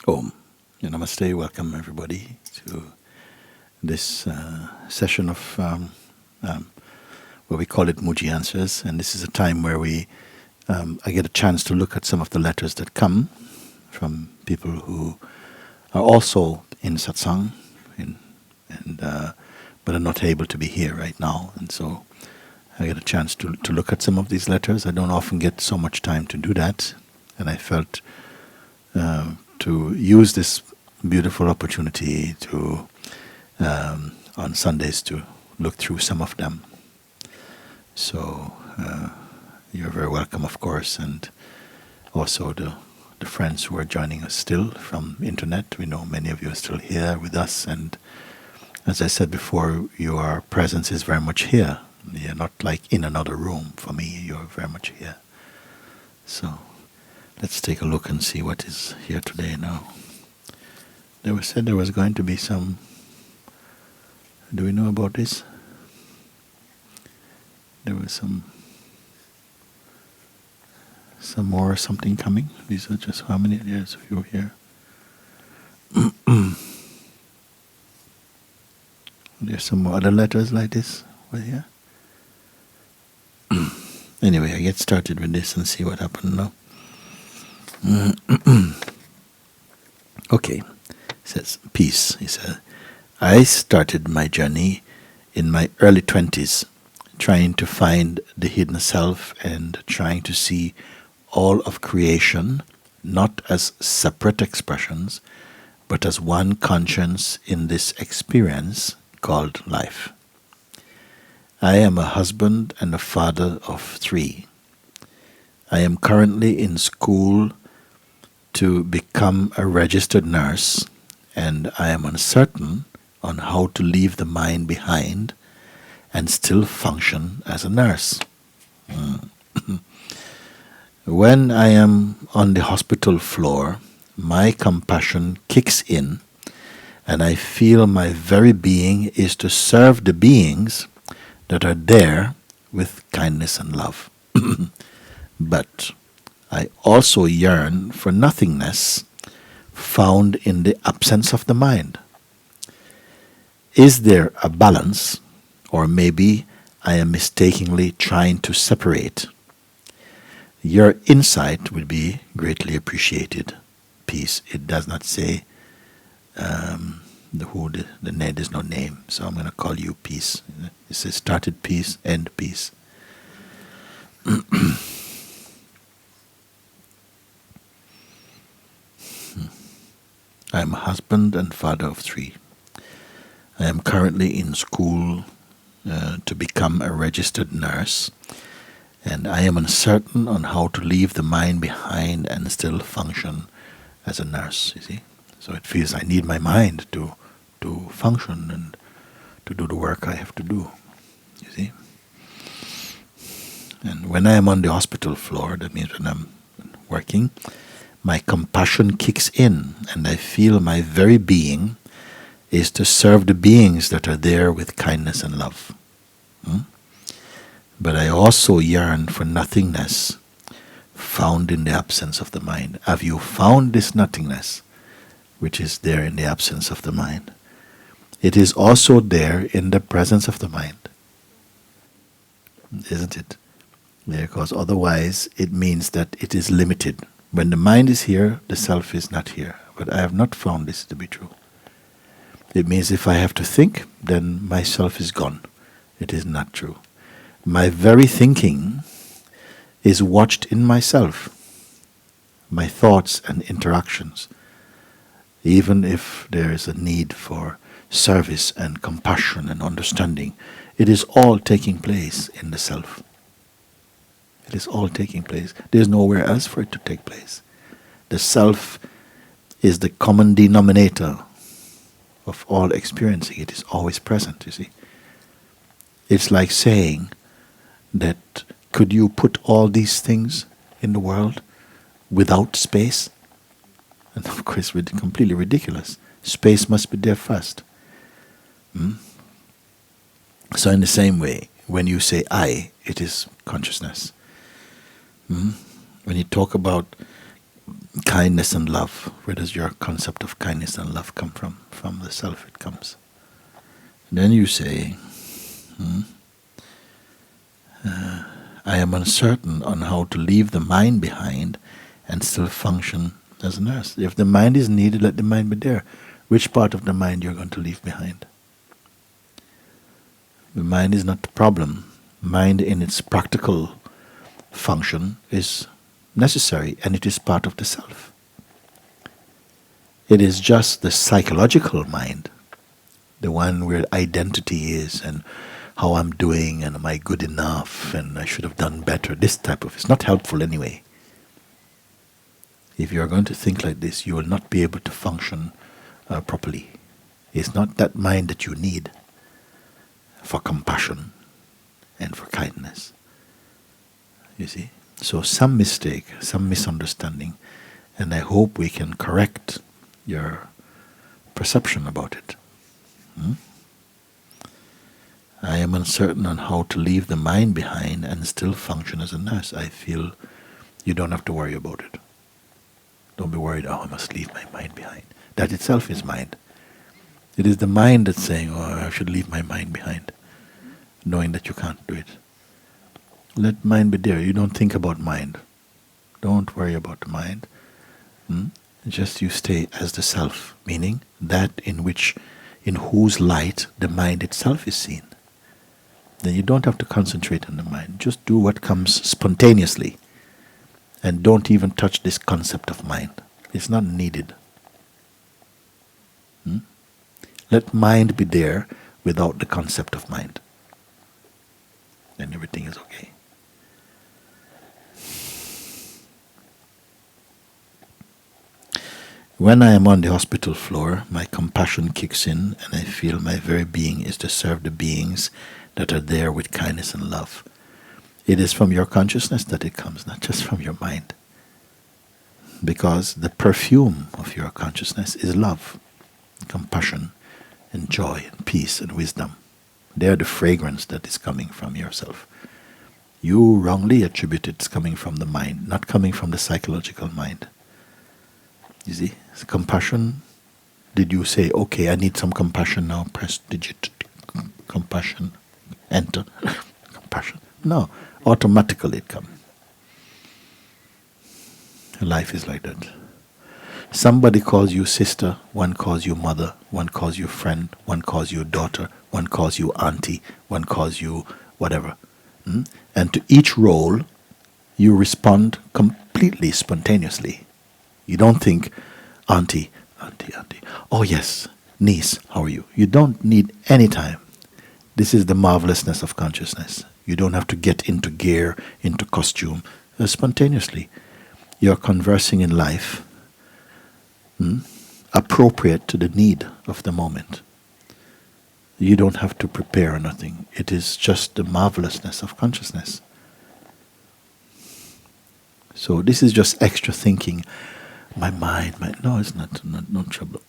Om. Namasté. Welcome everybody to this session of where we call it Mooji Answers, and this is a time where I get a chance to look at some of the letters that come from people who are also in Satsang, but are not able to be here right now, and so I get a chance to look at some of these letters. I don't often get so much time to do that, and I felt to use this beautiful opportunity to on Sundays to look through some of them. So you're very welcome, of course, and also the friends who are joining us still from internet. We know many of you are still here with us, and as I said before, your presence is very much here. You're not like in another room. For me, you're very much here. So let's take a look and see what is here today now. They were said there was going to be some. Do we know about this? There was some more something coming. These are just how many years of you here? There's some more other letters like this over here. Anyway, I get started with this and see what happened now. Okay, it says peace. He said, I started my journey in my early 20s, trying to find the hidden self and trying to see all of creation not as separate expressions, but as one conscience in this experience called life. I am a husband and a father of 3. I am currently in school to become a registered nurse, and I am uncertain on how to leave the mind behind and still function as a nurse. When I am on the hospital floor, my compassion kicks in, and I feel my very being is to serve the beings that are there with kindness and love. But I also yearn for nothingness found in the absence of the mind. Is there a balance, or maybe I am mistakenly trying to separate? Your insight would be greatly appreciated. Peace. It does not say the name. There's no name, so I'm going to call you Peace. It says started peace, end peace. I am a husband and father of 3. I am currently in school to become a registered nurse, and I am uncertain on how to leave the mind behind and still function as a nurse, you see. So it feels I need my mind to function and to do the work I have to do, you see. And when I am on the hospital floor, that means when I'm working, my compassion kicks in, and I feel my very being is to serve the beings that are there with kindness and love. But I also yearn for nothingness found in the absence of the mind. Have you found this nothingness which is there in the absence of the mind? It is also there in the presence of the mind. Isn't it? Because otherwise it means that it is limited. When the mind is here, the self is not here. But I have not found this to be true. It means if I have to think, then myself is gone. It is not true. My very thinking is watched in myself. My thoughts and interactions. Even if there is a need for service and compassion and understanding, it is all taking place in the self. It is all taking place. There is nowhere else for it to take place. The self is the common denominator of all experiencing. It is always present, you see. It's like saying that could you put all these things in the world without space? And of course, it's completely ridiculous. Space must be there first. So in the same way, when you say I, it is consciousness. When you talk about kindness and love. Where does your concept of kindness and love come from? From the self it comes. Then you say, I am uncertain on how to leave the mind behind and still function as a nurse. If the mind is needed, let the mind be there. Which part of the mind you're going to leave behind? The mind is not the problem. Mind in its practical function is necessary, and it is part of the self. It is just the psychological mind, the one where identity is, and how I'm doing, and am I good enough, and I should have done better. This type of, it's not helpful anyway. If you're going to think like this, you will not be able to function properly. It's not that mind that you need for compassion and for kindness. You see? So some mistake, some misunderstanding, and I hope we can correct your perception about it. I am uncertain on how to leave the mind behind and still function as a nurse. I feel you don't have to worry about it. Don't be worried, I must leave my mind behind. That itself is mind. It is the mind that's saying, I should leave my mind behind, knowing that you can't do it. Let mind be there. You don't think about mind. Don't worry about the mind. Just you stay as the self, meaning that in whose light the mind itself is seen. Then you don't have to concentrate on the mind. Just do what comes spontaneously. And don't even touch this concept of mind. It's not needed. Let mind be there without the concept of mind. Then everything is okay. When I am on the hospital floor, my compassion kicks in and I feel my very being is to serve the beings that are there with kindness and love. It is from your consciousness that it comes, not just from your mind. Because the perfume of your consciousness is love, compassion, and joy, and peace, and wisdom. They are the fragrance that is coming from yourself. You wrongly attribute it's coming from the mind, not coming from the psychological mind. You see, compassion, did you say, okay, I need some compassion now, press digit, compassion, enter, compassion? No, automatically it comes. Life is like that. Somebody calls you sister, one calls you mother, one calls you friend, one calls you daughter, one calls you auntie, one calls you whatever. And to each role, you respond completely spontaneously. You don't think, auntie. Oh yes, niece, how are you? You don't need any time. This is the marvelousness of consciousness. You don't have to get into gear, into costume. Spontaneously. You're conversing in life appropriate to the need of the moment. You don't have to prepare nothing. It is just the marvelousness of consciousness. So this is just extra thinking. My mind, no, it's not no trouble.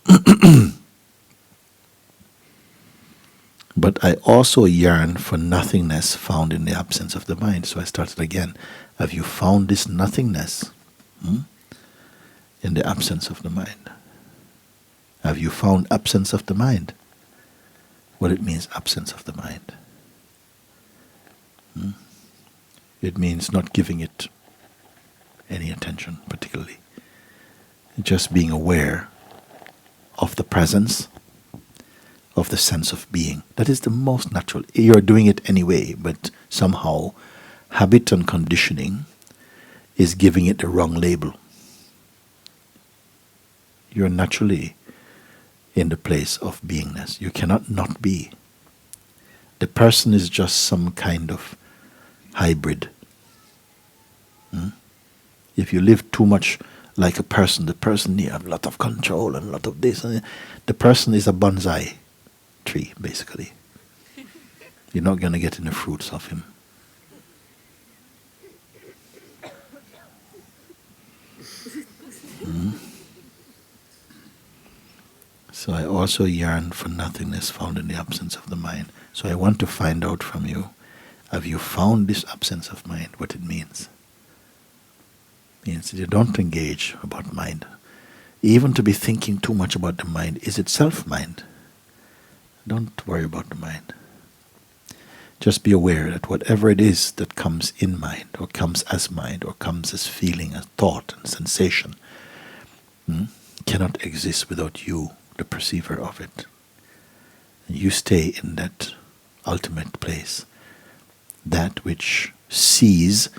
But I also yearn for nothingness found in the absence of the mind. So I started again. Have you found this nothingness in the absence of the mind? Have you found absence of the mind? What it means, absence of the mind. It means not giving it any attention particularly. Just being aware of the presence of the sense of being. That is the most natural. You're doing it anyway, but somehow habit and conditioning is giving it the wrong label. You're naturally in the place of beingness. You cannot not be. The person is just some kind of hybrid. If you live too much like a person, the person needs a lot of control and a lot of this. The person is a bonsai tree, basically. You're not going to get any fruits of him. So I also yearn for nothingness found in the absence of the mind. So I want to find out from you, have you found this absence of mind, what it means? Means that you don't engage about mind. Even to be thinking too much about the mind is itself mind. Don't worry about the mind. Just be aware that whatever it is that comes in mind, or comes as mind, or comes as feeling, as thought and sensation, cannot exist without you, the perceiver of it. And you stay in that ultimate place, that which sees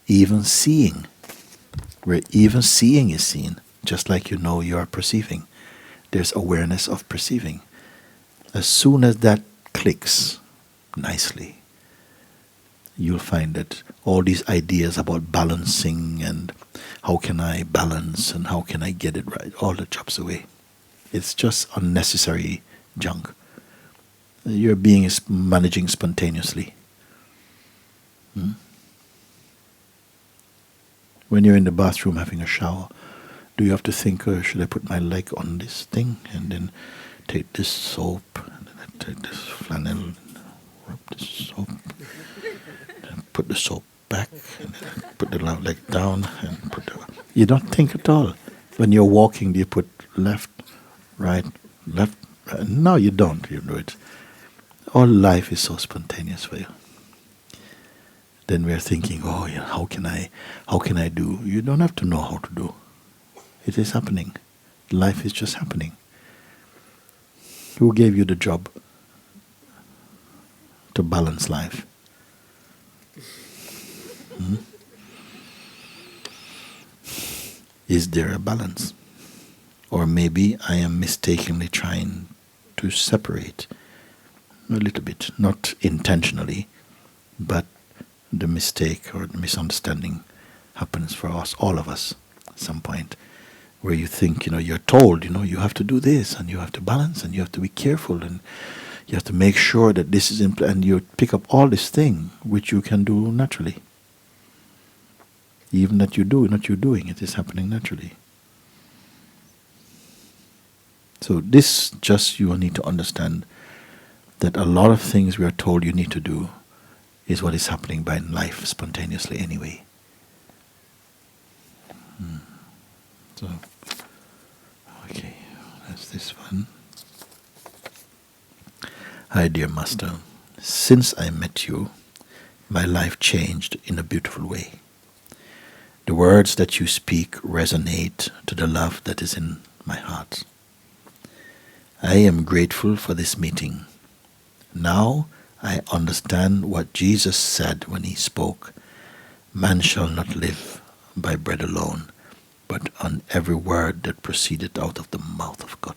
even seeing, where even seeing is seen, just like you know you are perceiving. There's awareness of perceiving. As soon as that clicks nicely, you'll find that all these ideas about balancing and how can I balance and how can I get it right, all that drops away. It's just unnecessary junk. Your being is managing spontaneously. When you're in the bathroom having a shower, do you have to think, should I put my leg on this thing and then take this soap and then take this flannel and rub this soap and put the soap back and then put the leg down and put the... You don't think at all. When you're walking, do you put left, right, left? No, you don't. You do it. All life is so spontaneous for you. Then we're thinking, how can I do? You don't have to know how to do. It is happening. Life is just happening. Who gave you the job to balance life? Is there a balance? Or maybe I am mistakenly trying to separate a little bit, not intentionally, but the mistake or the misunderstanding happens for us, all of us, at some point, where you think, you're told, you have to do this, and you have to balance, and you have to be careful, and you have to make sure that this is in place, and you pick up all this thing, which you can do naturally. Even that you do, not you doing, it is happening naturally. So this, just you need to understand that a lot of things we are told you need to do is what is happening by life spontaneously anyway. So, okay, that's this one. Hi, dear Master. Since I met you, my life changed in a beautiful way. The words that you speak resonate to the love that is in my heart. I am grateful for this meeting. Now I understand what Jesus said when he spoke, "Man shall not live by bread alone, but on every word that proceeded out of the mouth of God."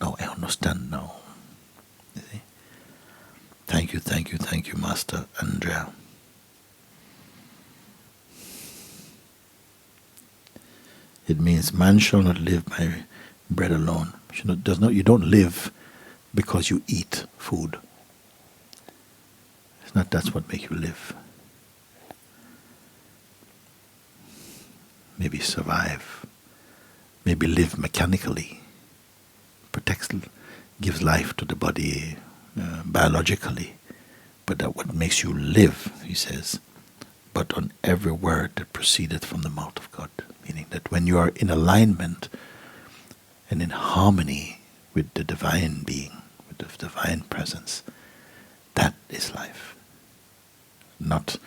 Now I understand now. You see? Thank you, Master Andrea. It means man shall not live by bread alone. You don't live because you eat food. It's not that's what makes you live. Maybe survive. Maybe live mechanically. Protects, gives life to the body biologically. But that what makes you live, he says, but on every word that proceeded from the mouth of God. Meaning that when you are in alignment and in harmony with the divine being, with the divine presence, that is life. Not,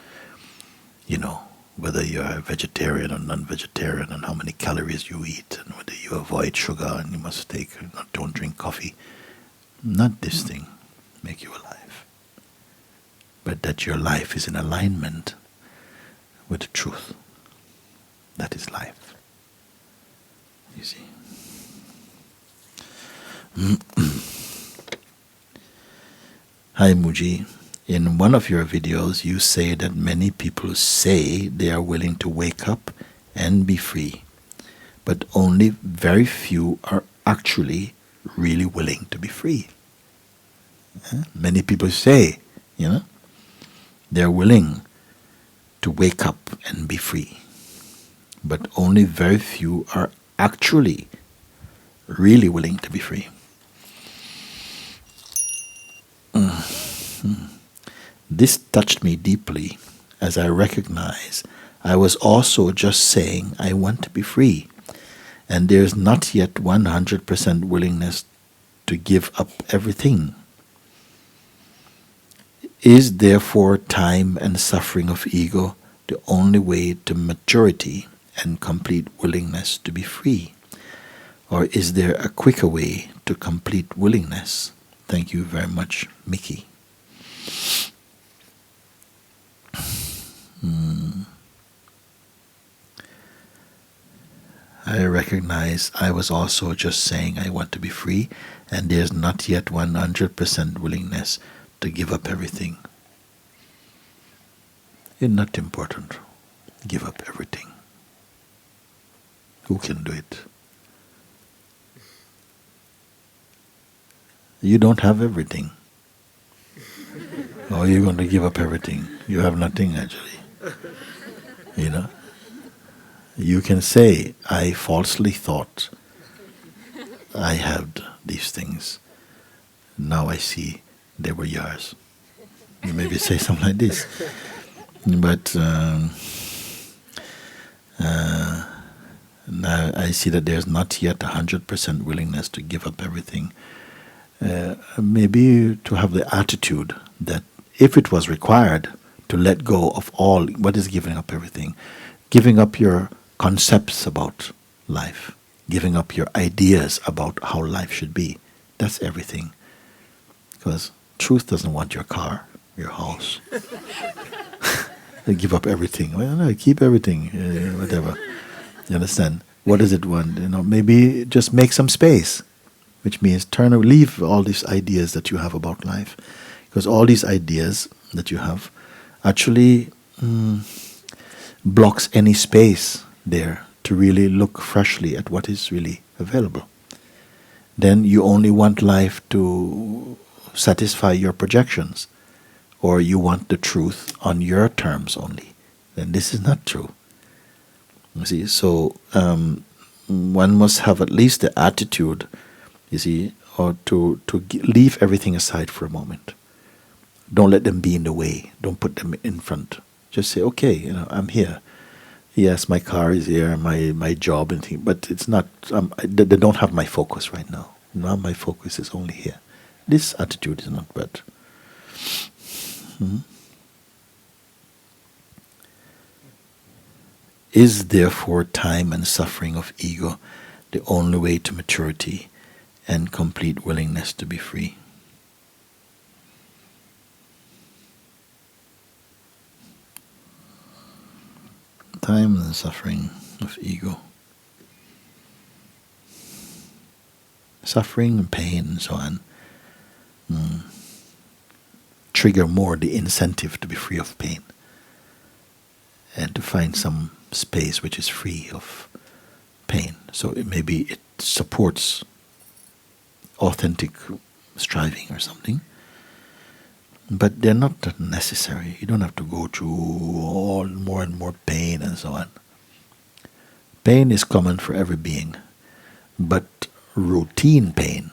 whether you are vegetarian or non-vegetarian and how many calories you eat and whether you avoid sugar and you must don't drink coffee. Not this thing make you alive. But that your life is in alignment with the truth. That is life. You see. Hi Mooji. In one of your videos you say that many people say they are willing to wake up and be free, but only very few are actually really willing to be free. Many people say, they are willing to wake up and be free, but only very few are actually really willing to be free. This touched me deeply as I recognize I was also just saying I want to be free, and there is not yet 100% willingness to give up everything. Is therefore time and suffering of ego the only way to maturity and complete willingness to be free? Or is there a quicker way to complete willingness? Thank you very much, Mickey. I recognize I was also just saying I want to be free, and there's not yet 100% willingness to give up everything. It's not important. Give up everything. Who can do it? You don't have everything. Or you're going to give up everything. You have nothing actually. You know? You can say, I falsely thought I had these things. Now I see they were yours. You maybe say something like this. But now I see that there's not yet 100% willingness to give up everything. Maybe to have the attitude that if it was required to let go of all, what is giving up everything? Giving up your concepts about life, giving up your ideas about how life should be. That's everything. Because truth doesn't want your car, your house. They give up everything. Well, no, keep everything, whatever. You understand? What does it want? Maybe just make some space, which means leave all these ideas that you have about life, because all these ideas that you have actually blocks any space there to really look freshly at what is really available. Then you only want life to satisfy your projections, or you want the truth on your terms only. Then this is not true. You see, so one must have at least the attitude, you see, or to leave everything aside for a moment. Don't let them be in the way. Don't put them in front. Just say, okay, I'm here. Yes, my car is here, my job and things, but it's not. They don't have my focus right now. Now my focus is only here. This attitude is not bad. Is therefore time and suffering of ego the only way to maturity and complete willingness to be free? Time and suffering of ego. Suffering and pain and so on trigger more the incentive to be free of pain and to find some space which is free of pain. So maybe it supports authentic striving or something. But they're not necessary. You don't have to go through all more and more pain and so on. Pain is common for every being, but routine pain,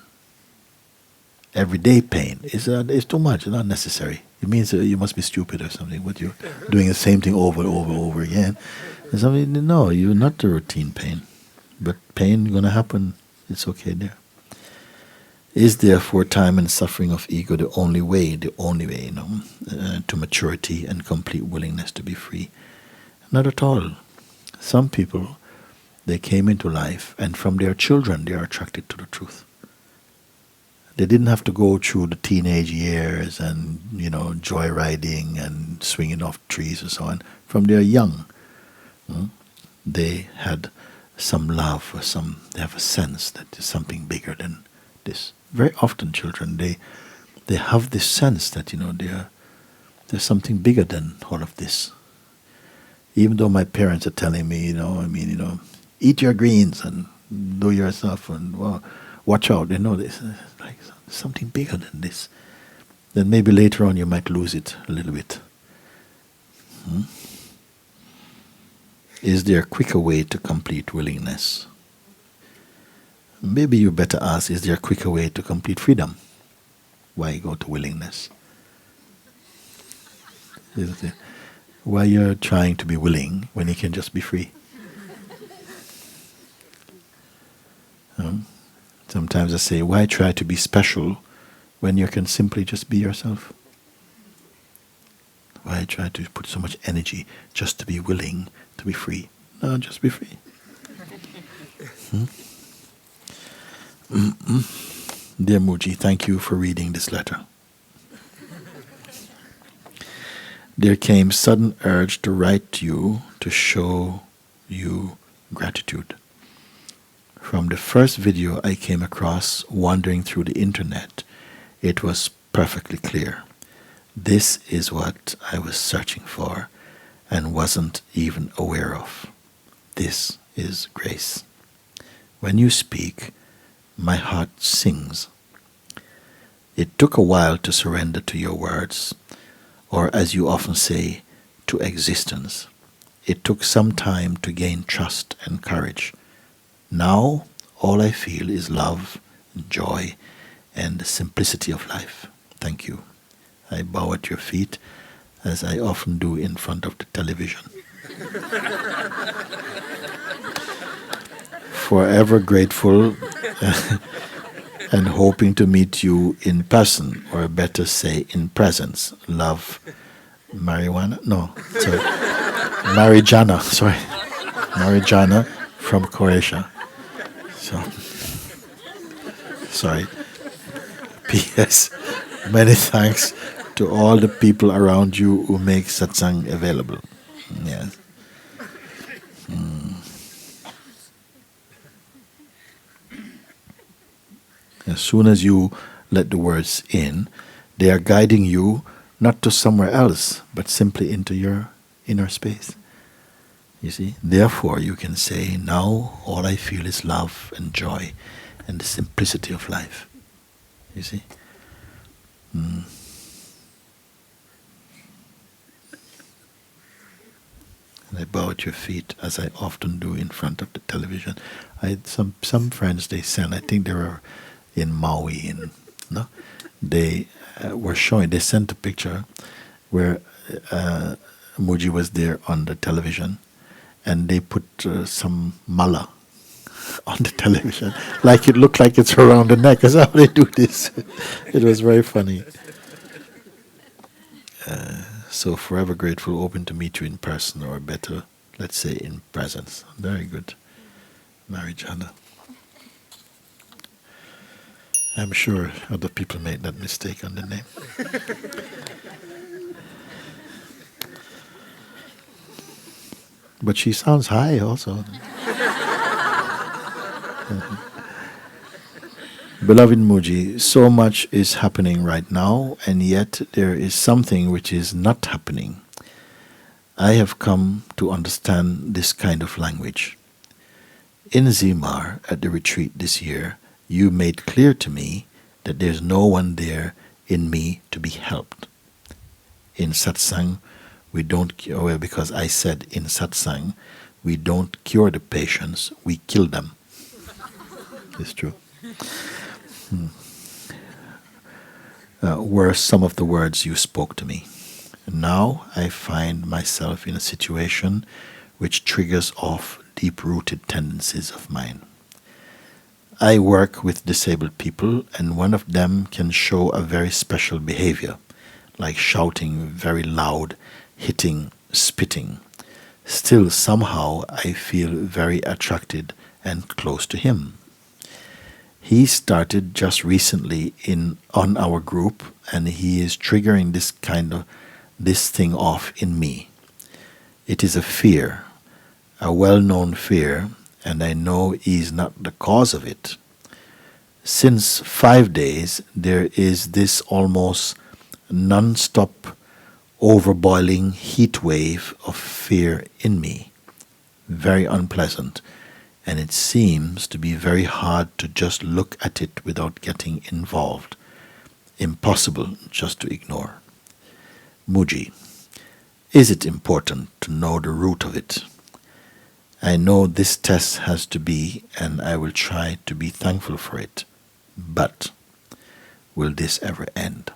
everyday pain, is too much. It's not necessary. It means you must be stupid or something. But you're doing the same thing over and over and over again. And something, no, you're not the routine pain. But pain is going to happen. It's okay there. Is therefore time and suffering of ego the only way, to maturity and complete willingness to be free? Not at all. Some people, they came into life, and from their children they are attracted to the truth. They didn't have to go through the teenage years and, joyriding and swinging off trees and so on. From their young, they had some love or they have a sense that there's something bigger than this. Very often children, they have this sense that, there's something bigger than all of this. Even though my parents are telling me, eat your greens and do your stuff and watch out, they know this. Like something bigger than this. Then maybe later on you might lose it a little bit. Is there a quicker way to complete willingness? Maybe you better ask, is there a quicker way to complete freedom? Why go to willingness? Why you're trying to be willing when you can just be free? Sometimes I say, why try to be special when you can simply just be yourself? Why try to put so much energy just to be willing to be free? No, just be free. Dear Mooji, thank you for reading this letter. There came sudden urge to write to you to show you gratitude. From the first video I came across wandering through the internet, it was perfectly clear. This is what I was searching for and wasn't even aware of. This is grace. When you speak, my heart sings. It took a while to surrender to your words, or as you often say, to existence. It took some time to gain trust and courage. Now, all I feel is love, joy, and the simplicity of life. Thank you. I bow at your feet, as I often do in front of the television. Forever grateful and hoping to meet you in person, or better say, in presence. Love, Marijuana? No, sorry. Marijana, sorry. Marijana from Croatia. So, sorry. P.S. Many thanks to all the people around you who make Satsang available. Yes. As soon as you let the words in, they are guiding you not to somewhere else, but simply into your inner space. You see? Therefore, you can say, now all I feel is love and joy and the simplicity of life. You see? And I bow at your feet, as I often do in front of the television. I had some friends, they sent, I think they were in Maui, no? They were showing, they sent a picture where Mooji was there on the television, and they put some mala on the television, like it looked like it's around the neck. That's how they do this. It was very funny. So forever grateful, open to meet you in person, or better, let's say in presence. Very good. Marijana. I'm sure other people made that mistake on the name. But she sounds high also. Beloved Mooji, so much is happening right now, and yet there is something which is not happening. I have come to understand this kind of language. In Zimar, at the retreat this year, you made clear to me that there's no one there in me to be helped. In Satsang, we don't cure, well, because I said in Satsang, we don't cure the patients, we kill them. It's true. Were some of the words you spoke to me. Now I find myself in a situation which triggers off deep-rooted tendencies of mine. I work with disabled people, and one of them can show a very special behavior, like shouting very loud, hitting, spitting. Still, somehow, I feel very attracted and close to him. He started just recently on our group, and he is triggering this thing off in me. It is a fear, a well-known fear, and I know he is not the cause of it. Since 5 days, there is this almost non-stop overboiling heat wave of fear in me. Very unpleasant, and it seems to be very hard to just look at it without getting involved. Impossible just to ignore. Mooji, is it important to know the root of it? I know this test has to be, and I will try to be thankful for it. But will this ever end?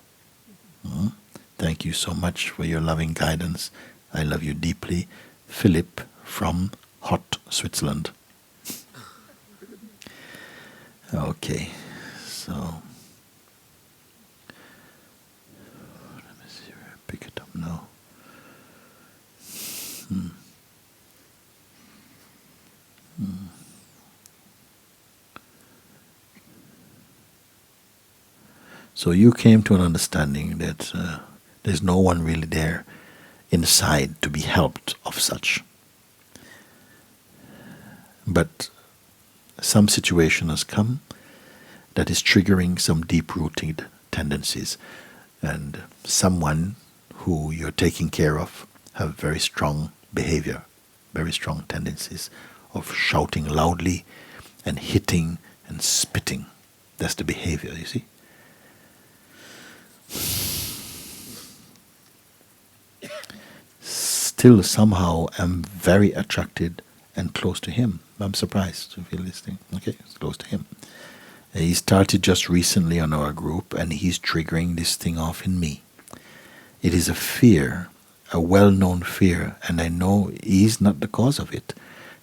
Thank you so much for your loving guidance I love you deeply, Philip from hot Switzerland. Okay, so let me see where I pick it up now. So you came to an understanding that there's no one really there inside to be helped of such. But some situation has come that is triggering some deep-rooted tendencies, and someone who you're taking care of have very strong behavior, very strong tendencies of shouting loudly and hitting and spitting. That's the behavior, you see. Still somehow am very attracted and close to him. I'm surprised to feel this thing. Okay, it's close to him. He started just recently on our group, and he's triggering this thing off in me. It is a fear, a well-known fear, and I know he's not the cause of it.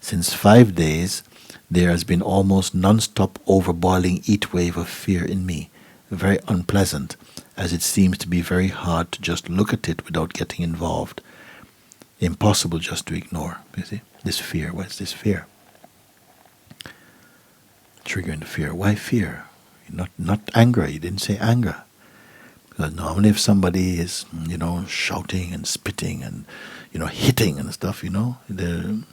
Since 5 days, there has been almost non-stop overboiling heat wave of fear in me. Very unpleasant, as it seems to be very hard to just look at it without getting involved. Impossible just to ignore, you see. This fear, what's this fear? Triggering the fear. Why fear? Not anger. You didn't say anger. Because normally if somebody is, shouting and spitting and, hitting and stuff, the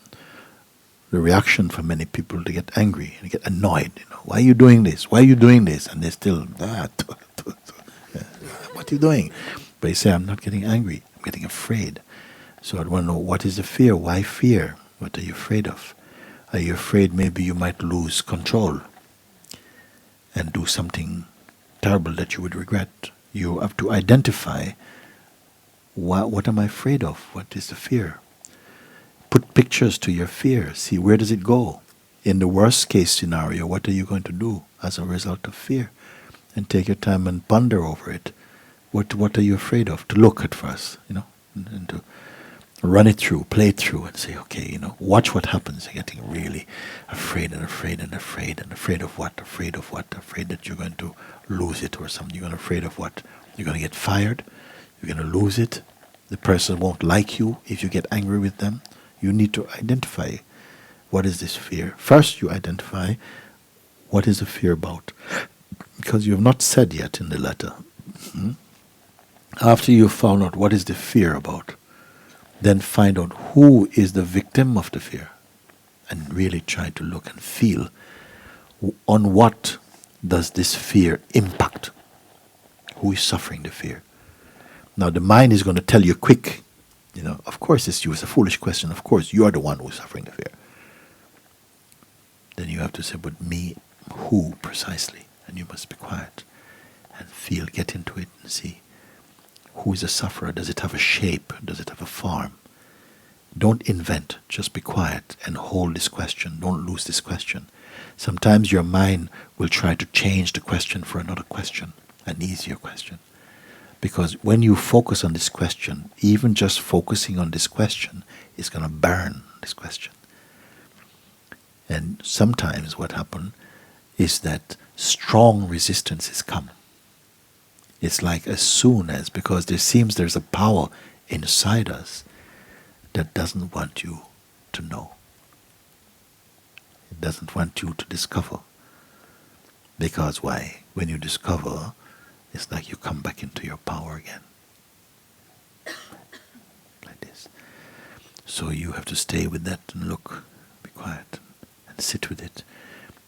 reaction for many people to get angry and get annoyed. Why are you doing this? Why are you doing this? And they're still, what are you doing? But you say, I'm not getting angry. I'm getting afraid. So I want to know, what is the fear? Why fear? What are you afraid of? Are you afraid maybe you might lose control and do something terrible that you would regret? You have to identify, what am I afraid of? What is the fear? Put pictures to your fear. See, where does it go? In the worst case scenario, what are you going to do as a result of fear? And take your time and ponder over it. What are you afraid of? To look at first, and to run it through, play it through, and say, okay, watch what happens. You're getting really afraid and afraid and afraid and afraid of what? Afraid of what? Afraid that you're going to lose it or something. You're afraid of what? You're going to get fired. You're going to lose it. The person won't like you if you get angry with them. You need to identify, what is this fear? First, you identify, what is the fear about? Because you have not said yet in the letter. After you found out what is the fear about, then find out who is the victim of the fear, and really try to look and feel on what does this fear impact. Who is suffering the fear? Now the mind is going to tell you quick, of course it's you. It's a foolish question. Of course you are the one who is suffering the fear. Then you have to say, but me, who precisely? And you must be quiet and feel, get into it and see. Who is a sufferer? Does it have a shape? Does it have a form? Don't invent. Just be quiet and hold this question. Don't lose this question. Sometimes your mind will try to change the question for another question, an easier question. Because when you focus on this question, even just focusing on this question is going to burn this question. And sometimes what happens is that strong resistances come. It's like as soon as, because there's a power inside us that doesn't want you to know. It doesn't want you to discover. Because why? When you discover, it's like you come back into your power again. Like this. So you have to stay with that and look, be quiet, and sit with it.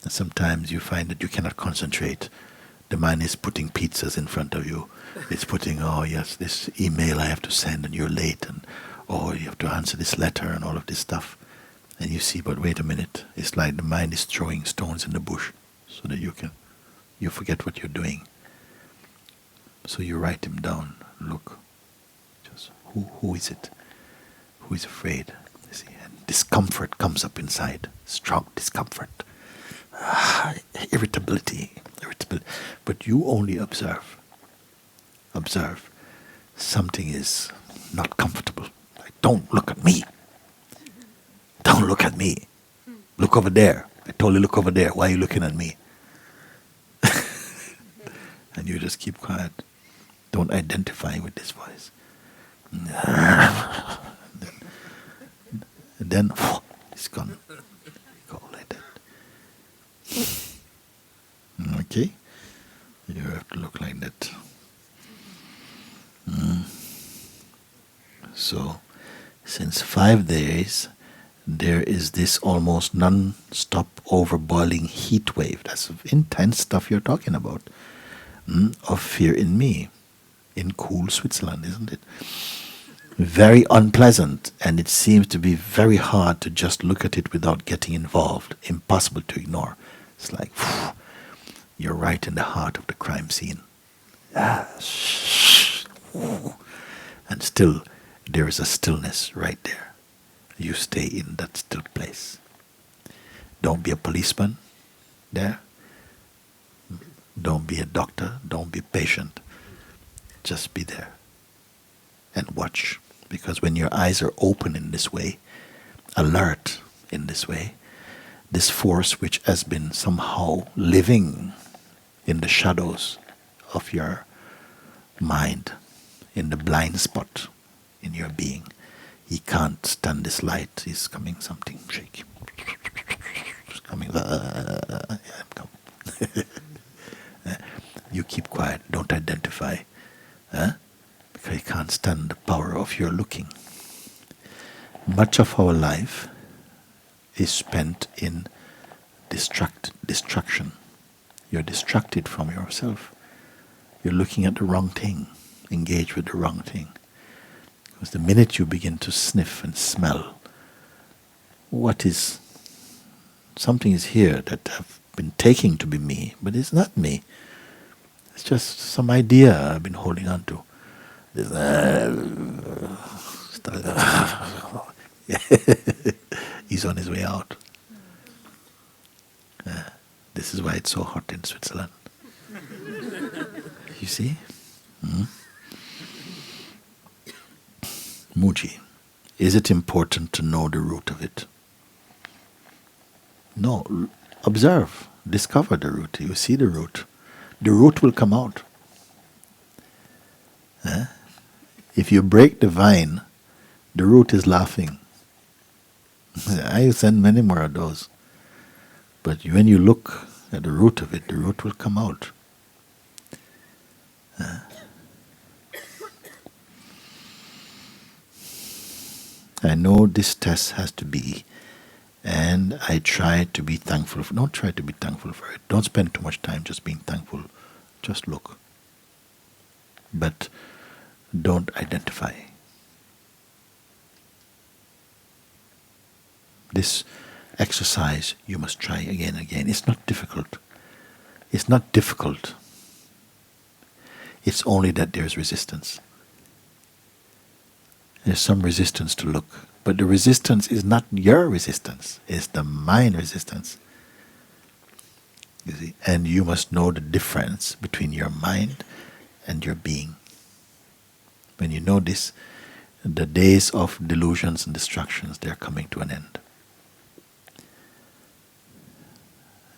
And sometimes you find that you cannot concentrate. The mind is putting pizzas in front of you. It's putting, oh yes, this email I have to send and you're late, and oh, you have to answer this letter and all of this stuff. And you see, but wait a minute, it's like the mind is throwing stones in the bush so that you forget what you're doing. So you write them down, look, just who is it? Who is afraid? You see, and discomfort comes up inside, strong discomfort. Irritability. But you only observe. Something is not comfortable. Like Don't look at me. Don't look at me. Look over there. I told you look over there. Why are you looking at me? And you just keep quiet. Don't identify with this voice. And then it's gone. Go like that. Okay? You have to look like that. So, since 5 days, there is this almost non-stop overboiling heat wave. That's intense stuff you're talking about. Of fear in me. In cool Switzerland, isn't it? Very unpleasant, and it seems to be very hard to just look at it without getting involved. Impossible to ignore. It's like, you're right in the heart of the crime scene. And still, there is a stillness right there. You stay in that still place. Don't be a policeman there. Don't be a doctor. Don't be a patient. Just be there and watch. Because when your eyes are open in this way, alert in this way, this force which has been somehow living in the shadows of your mind, in the blind spot in your being, he can't stand this light. He's coming, something shaky. It's coming. Come. You keep quiet. Don't identify. Because you can't stand the power of your looking. Much of our life is spent in distraction. You're distracted from yourself. You're looking at the wrong thing, engaged with the wrong thing. Because the minute you begin to sniff and smell, something is here that I've been taking to be me, but it's not me. It's just some idea I've been holding on to. He's on his way out. This is why it's so hot in Switzerland. You see? Mooji, is it important to know the root of it? No. Observe. Discover the root. You see the root. The root will come out. If you break the vine, the root is laughing. I send many more of those. But when you look at the root of it, the root will come out. I know this test has to be, and I try to be thankful. Don't try to be thankful for it. Don't spend too much time just being thankful. Just look. But don't identify. This exercise you must try again and again. It's not difficult. It's not difficult. It's only that there's resistance. There's some resistance to look. But the resistance is not your resistance. It's the mind resistance. You see? And you must know the difference between your mind and your being. When you know this, the days of delusions and distractions, they're coming to an end.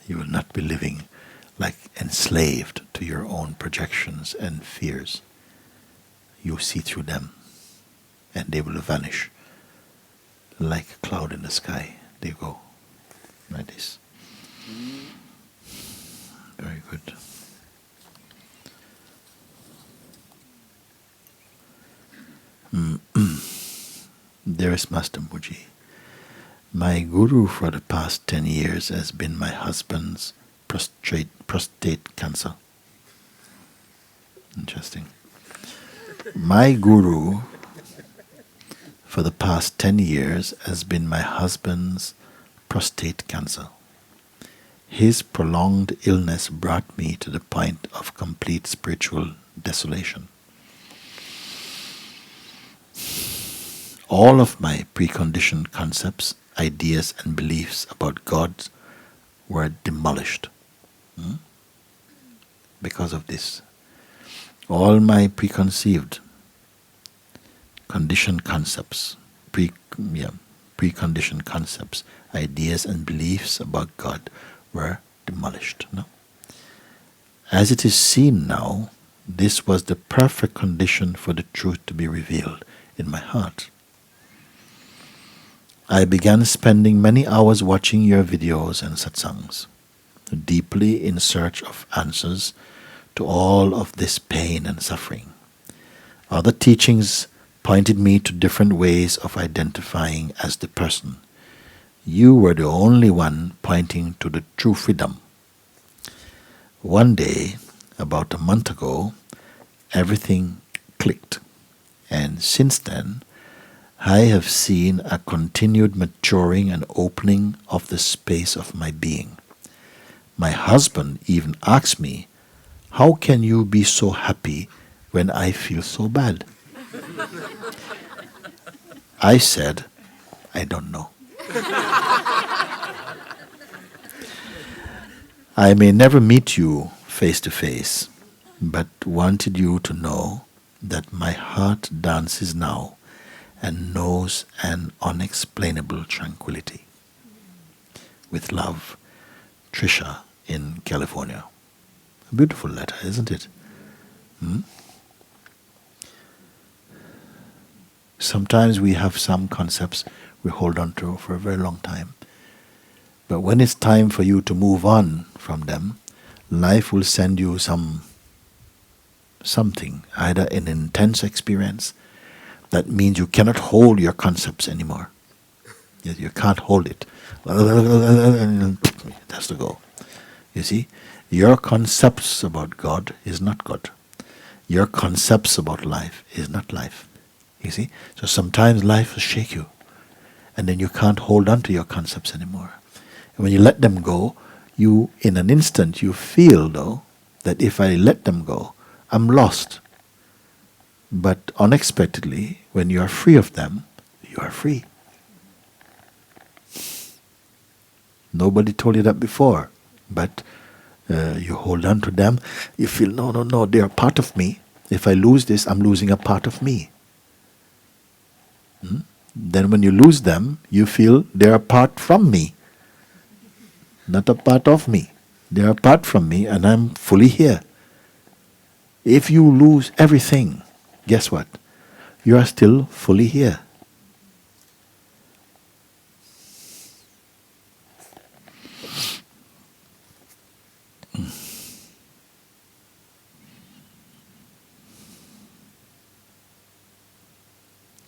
You will not be living like enslaved to your own projections and fears. You see through them, and they will vanish like a cloud in the sky. They go like this. Very good. Dearest Master Mooji, my guru for the past 10 years has been my husband's prostate cancer. Interesting. My guru for the past 10 years has been my husband's prostate cancer. His prolonged illness brought me to the point of complete spiritual desolation. All of my preconditioned concepts, ideas and beliefs about God were demolished because of this. All my preconceived, conditioned concepts, pre, yeah, preconditioned concepts, ideas and beliefs about God were demolished. No? As it is seen now, this was the perfect condition for the truth to be revealed in my heart. I began spending many hours watching your videos and satsangs, deeply in search of answers to all of this pain and suffering. Other teachings pointed me to different ways of identifying as the person. You were the only one pointing to the true freedom. One day, about a month ago, everything clicked, and since then, I have seen a continued maturing and opening of the space of my being. My husband even asked me, "How can you be so happy when I feel so bad?" I said, "I don't know." I may never meet you face to face, but wanted you to know that my heart dances now and knows an unexplainable tranquility. With love, Trisha in California. A beautiful letter, isn't it? Sometimes we have some concepts we hold on to for a very long time. But when it's time for you to move on from them, life will send you something, either an intense experience that means you cannot hold your concepts anymore. You can't hold it. It has to go. You see, your concepts about God is not God. Your concepts about life is not life. You see, so sometimes life will shake you, and then you can't hold on to your concepts anymore. And when you let them go, you, in an instant, you feel though that if I let them go, I'm lost. But unexpectedly, when you are free of them, you are free. Nobody told you that before, but you hold on to them. You feel, no, they are part of me. If I lose this, I'm losing a part of me. Then when you lose them, you feel they're apart from me, not a part of me. They're apart from me and I'm fully here. If you lose everything, guess what? You are still fully here.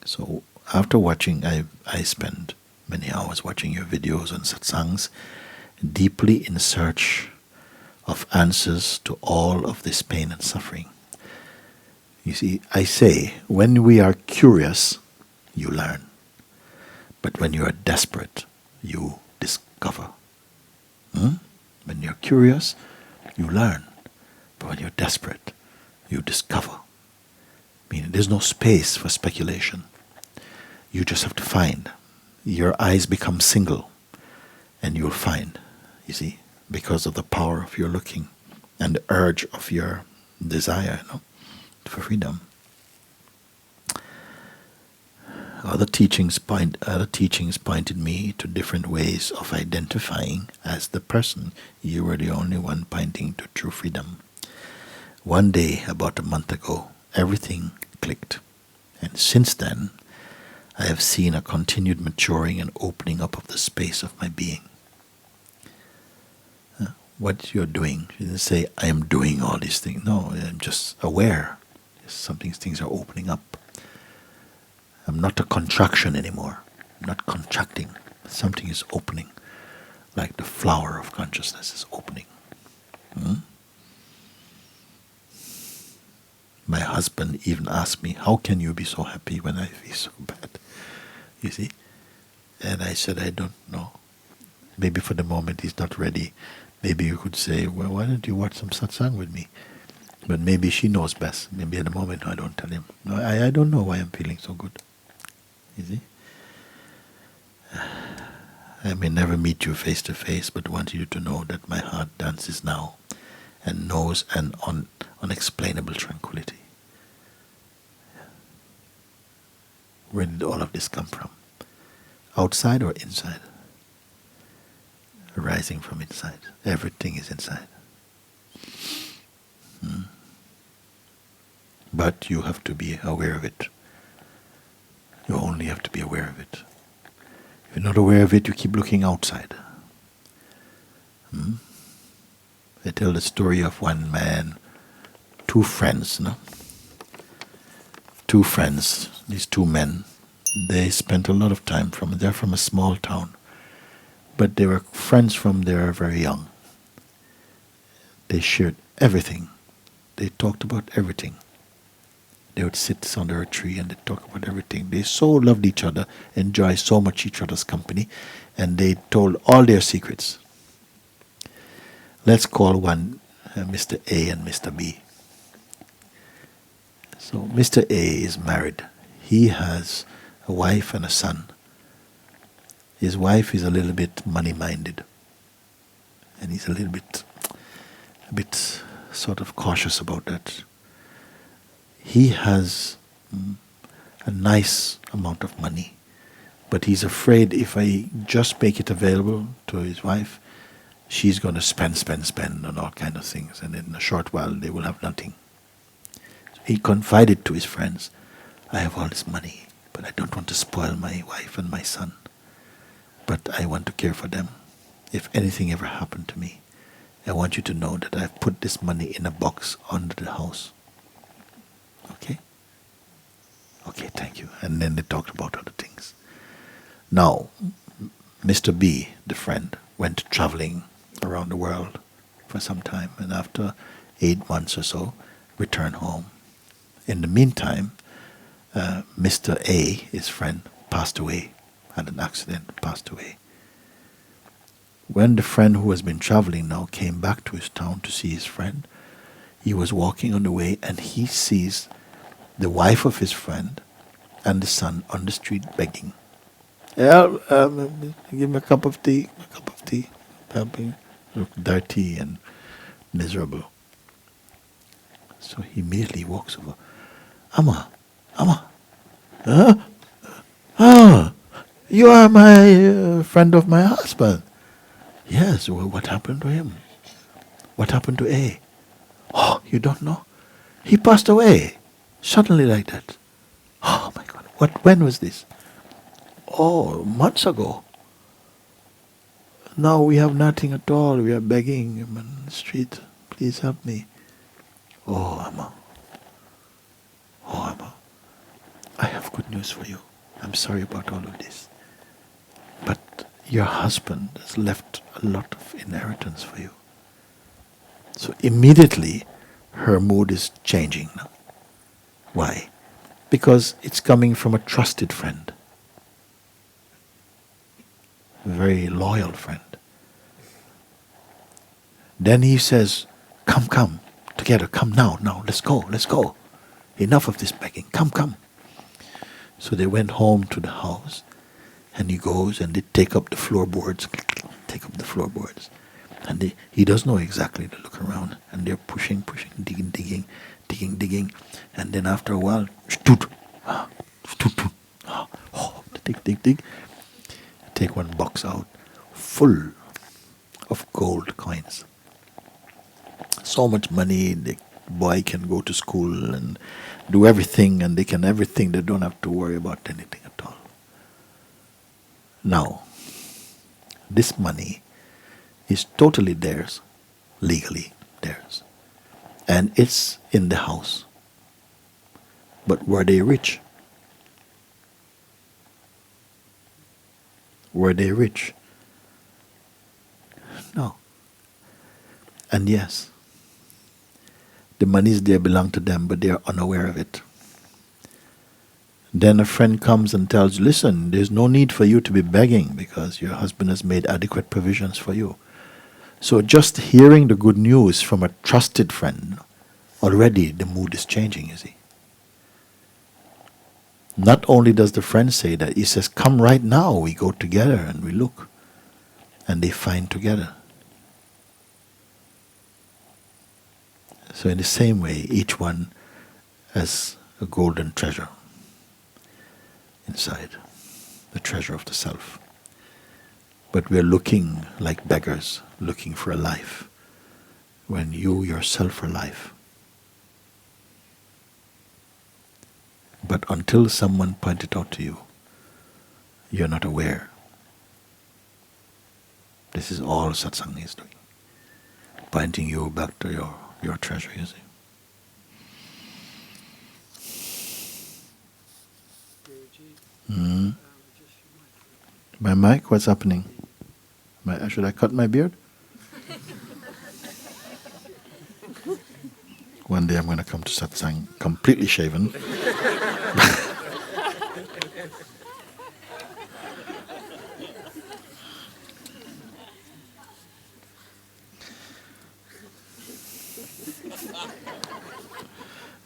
So after watching, I spend many hours watching your videos and satsangs, deeply in search of answers to all of this pain and suffering. You see, I say, when we are curious, you learn. But when you are desperate, you discover. When you're curious, you learn. But when you're desperate, you discover. Meaning there's no space for speculation. You just have to find. Your eyes become single, and you'll find, you see, because of the power of your looking and the urge of your desire, for freedom. Other teachings pointed me to different ways of identifying as the person. You were the only one pointing to true freedom. One day, about a month ago, everything clicked. And since then, I have seen a continued maturing and opening up of the space of my being. What you're doing, you didn't say, I am doing all these things. No, I'm just aware. Things are opening up. I'm not a contraction anymore. I'm not contracting. Something is opening. Like the flower of consciousness is opening. My husband even asked me, how can you be so happy when I feel so bad? You see? And I said, I don't know. Maybe for the moment he's not ready. Maybe you could say, well, why don't you watch some satsang with me? But maybe she knows best. Maybe at the moment I don't tell him. No, I don't know why I'm feeling so good. You see? I may never meet you face to face, but want you to know that my heart dances now and knows an unexplainable tranquility. Where did all of this come from? Outside or inside? Arising from inside. Everything is inside. But you have to be aware of it. You only have to be aware of it. If you're not aware of it, you keep looking outside. They tell the story of one man, two friends, no? Two friends, these two men, they spent a lot of time they're from a small town, but they were friends from they were very young. They shared everything. They talked about everything. They would sit under a tree and they'd talk about everything. They so loved each other, enjoyed so much each other's company, and they told all their secrets. Let's call one Mr. A and Mr. B. So Mr. A is married. He has a wife and a son. His wife is a little bit money-minded, and he's a bit sort of cautious about that. He has a nice amount of money, but he's afraid if I just make it available to his wife, she's going to spend on all kind of things, and in a short while they will have nothing. So he confided to his friends, I have all this money, but I don't want to spoil my wife and my son. But I want to care for them. If anything ever happened to me, I want you to know that I've put this money in a box under the house. Okay? Okay, thank you. And then they talked about other things. Now, Mr. B, the friend, went traveling around the world for some time, and after 8 months or so, returned home. In the meantime, Mr. A, his friend, passed away, had an accident, passed away. When the friend who has been traveling now came back to his town to see his friend, he was walking on the way and he sees the wife of his friend and the son on the street begging. Yeah, give me a cup of tea, Look dirty and miserable. So he immediately walks over. Amma, you are my friend of my husband. Yes, well, what happened to him? What happened to A? Oh, you don't know? He passed away, suddenly like that. Oh my God, when was this? Oh, months ago. Now we have nothing at all, we are begging him on the street. Please help me. Oh, Amma, I have good news for you. I'm sorry about all of this. But your husband has left a lot of inheritance for you. So immediately her mood is changing now. Why? Because it's coming from a trusted friend. A very loyal friend. Then he says, come, together, come now, let's go. Enough of this begging, come. So they went home to the house, and he goes and they take up the floorboards, and he doesn't know exactly to look around, and they're pushing, digging, and then after a while, dig, take one box out, full of gold coins. So much money, the boy can go to school and do everything, and they don't have to worry about anything at all. Now, this money is totally theirs, legally theirs, and it's in the house. But were they rich? Were they rich? No. And yes, the monies there belong to them, but they are unaware of it. Then a friend comes and tells you, listen, there's no need for you to be begging because your husband has made adequate provisions for you. So just hearing the good news from a trusted friend, already the mood is changing, you see. Not only does the friend say that, he says, come right now, we go together and we look. And they find together. So in the same way, each one has a golden treasure. inside, the treasure of the self. But we're looking like beggars, looking for a life, when you yourself are life. But until someone points it out to you, you're not aware. This is all Satsang is doing, pointing you back to your treasure, you see. Mm. My mic, what's happening? Should I cut my beard? One day I'm going to come to Satsang completely shaven.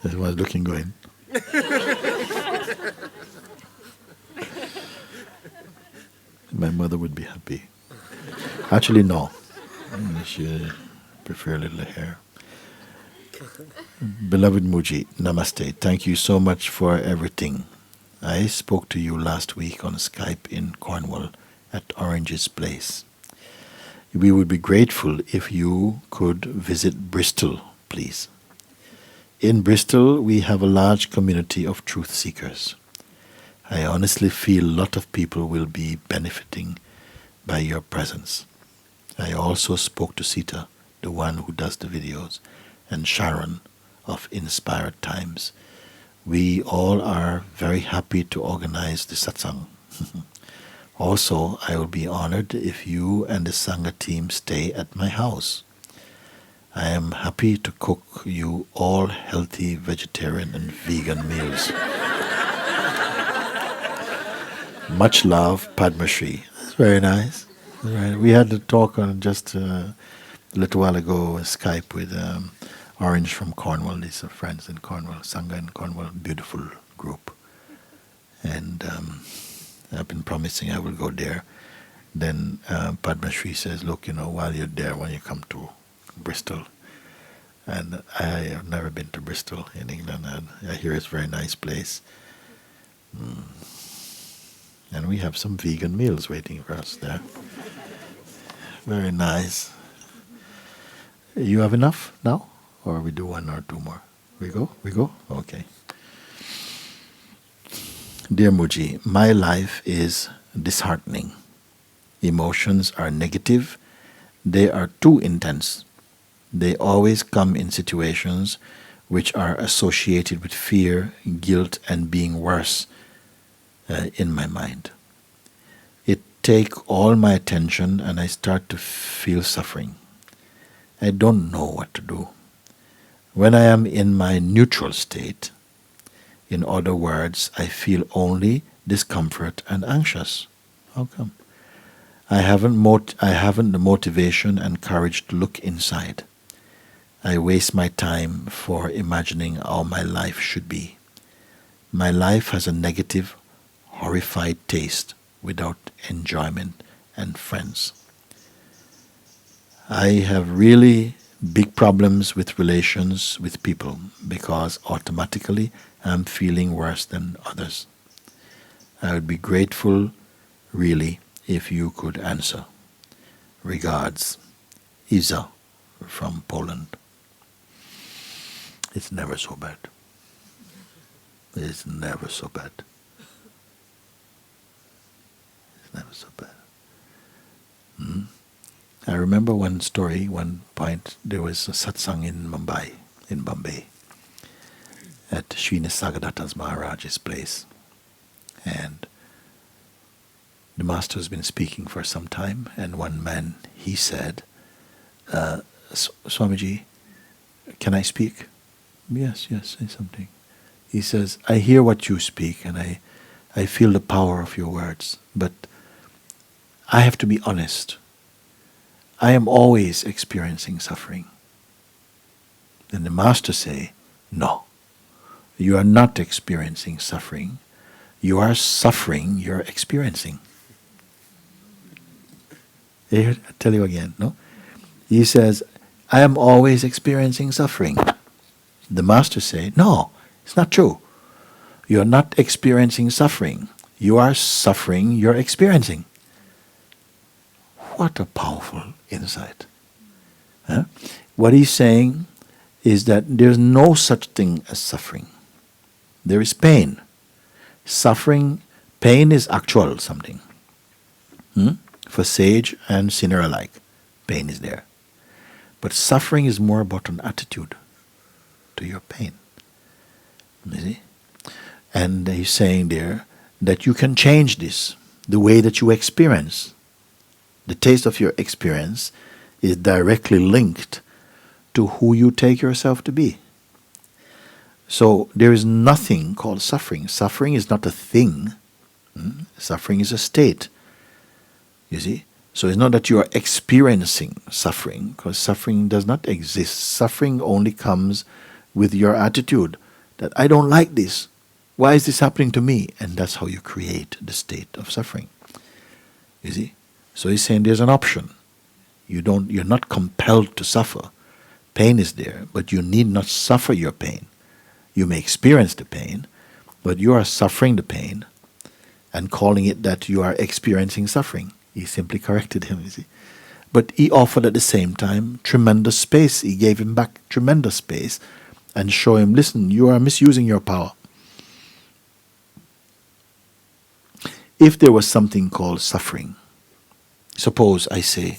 That's why I was looking going. My mother would be happy. Actually, no. She prefer a little hair. Beloved Mooji, Namaste. Thank you so much for everything. I spoke to you last week on Skype in Cornwall at Orange's Place. We would be grateful if you could visit Bristol, please. In Bristol, we have a large community of truth seekers. I honestly feel a lot of people will be benefiting by your presence. I also spoke to Sita, the one who does the videos, and Sharon of Inspired Times. We all are very happy to organize the satsang. Also, I will be honored if you and the Sangha team stay at my house. I am happy to cook you all healthy vegetarian and vegan meals. Much love, Padma Shri. That's very nice. Right. We had a talk on just a little while ago, Skype with Orange from Cornwall. These are friends in Cornwall, Sangha in Cornwall, beautiful group. And I've been promising I will go there. Then Padma Shri says, look, while you're there, when you come to Bristol, and I have never been to Bristol in England, and I hear it's a very nice place. And we have some vegan meals waiting for us there. Very nice. You have enough now? Or we do one or two more? We go? We go? Okay. Dear Mooji, my life is disheartening. Emotions are negative. They are too intense. They always come in situations which are associated with fear, guilt, and being worse in my mind. It takes all my attention and I start to feel suffering. I don't know what to do. When I am in my neutral state, in other words, I feel only discomfort and anxious. How come? I haven't the motivation and courage to look inside. I waste my time for imagining how my life should be. My life has a negative, horrified taste without enjoyment and friends. I have really big problems with relations with people because automatically I'm feeling worse than others. I would be grateful, really, if you could answer. Regards, Iza from Poland. It's never so bad. It's never so bad. It's never so bad. I remember one story, one point, there was a satsang in Bombay, at Srinivasagadatta's Maharaj's place. And the master has been speaking for some time, and one man, he said, Swamiji, can I speak? Yes, say something. He says, I hear what you speak, and I feel the power of your words, but I have to be honest. I am always experiencing suffering. Then the master say, no, you are not experiencing suffering. You are suffering, you're experiencing. I tell you again, no? He says, I am always experiencing suffering. The master say, no, it's not true. You are not experiencing suffering. You are suffering, you're experiencing. What a powerful insight. Huh? What he's saying is that there's no such thing as suffering. There is pain. Suffering, pain is actual something. For sage and sinner alike, pain is there. But suffering is more about an attitude to your pain. You see? And he's saying there that you can change this, the way that you experience. The taste of your experience is directly linked to who you take yourself to be. So there is nothing called suffering. Suffering is not a thing. Suffering is a state. You see? So it's not that you are experiencing suffering, because suffering does not exist. Suffering only comes with your attitude that I don't like this. Why is this happening to me? And that's how you create the state of suffering. You see? So he's saying there's an option. You're not compelled to suffer. Pain is there, but you need not suffer your pain. You may experience the pain, but you are suffering the pain and calling it that you are experiencing suffering. He simply corrected him, you see. But he offered at the same time tremendous space. He gave him back tremendous space and showed him, listen, you are misusing your power. If there was something called suffering, suppose I say,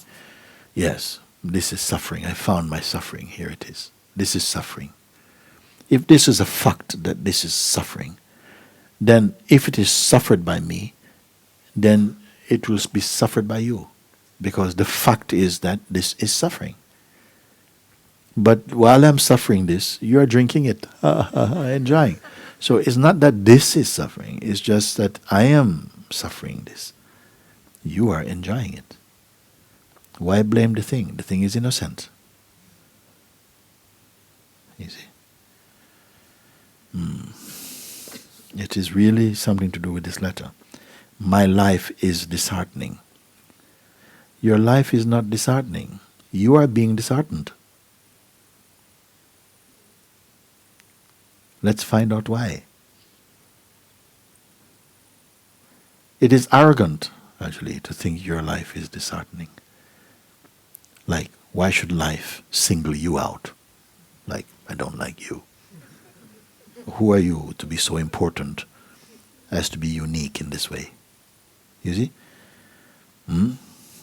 yes, this is suffering. I found my suffering. Here it is. This is suffering. If this is a fact that this is suffering, then if it is suffered by me, then it will be suffered by you. Because the fact is that this is suffering. But while I'm suffering this, you are drinking it, enjoying. So it's not that this is suffering. It's just that I am suffering this. You are enjoying it. Why blame the thing? The thing is innocent. You see? It is really something to do with this letter. My life is disheartening. Your life is not disheartening. You are being disheartened. Let's find out why. It is arrogant, actually, to think your life is disheartening. Like, why should life single you out? Like, I don't like you. Who are you to be so important as to be unique in this way? You see?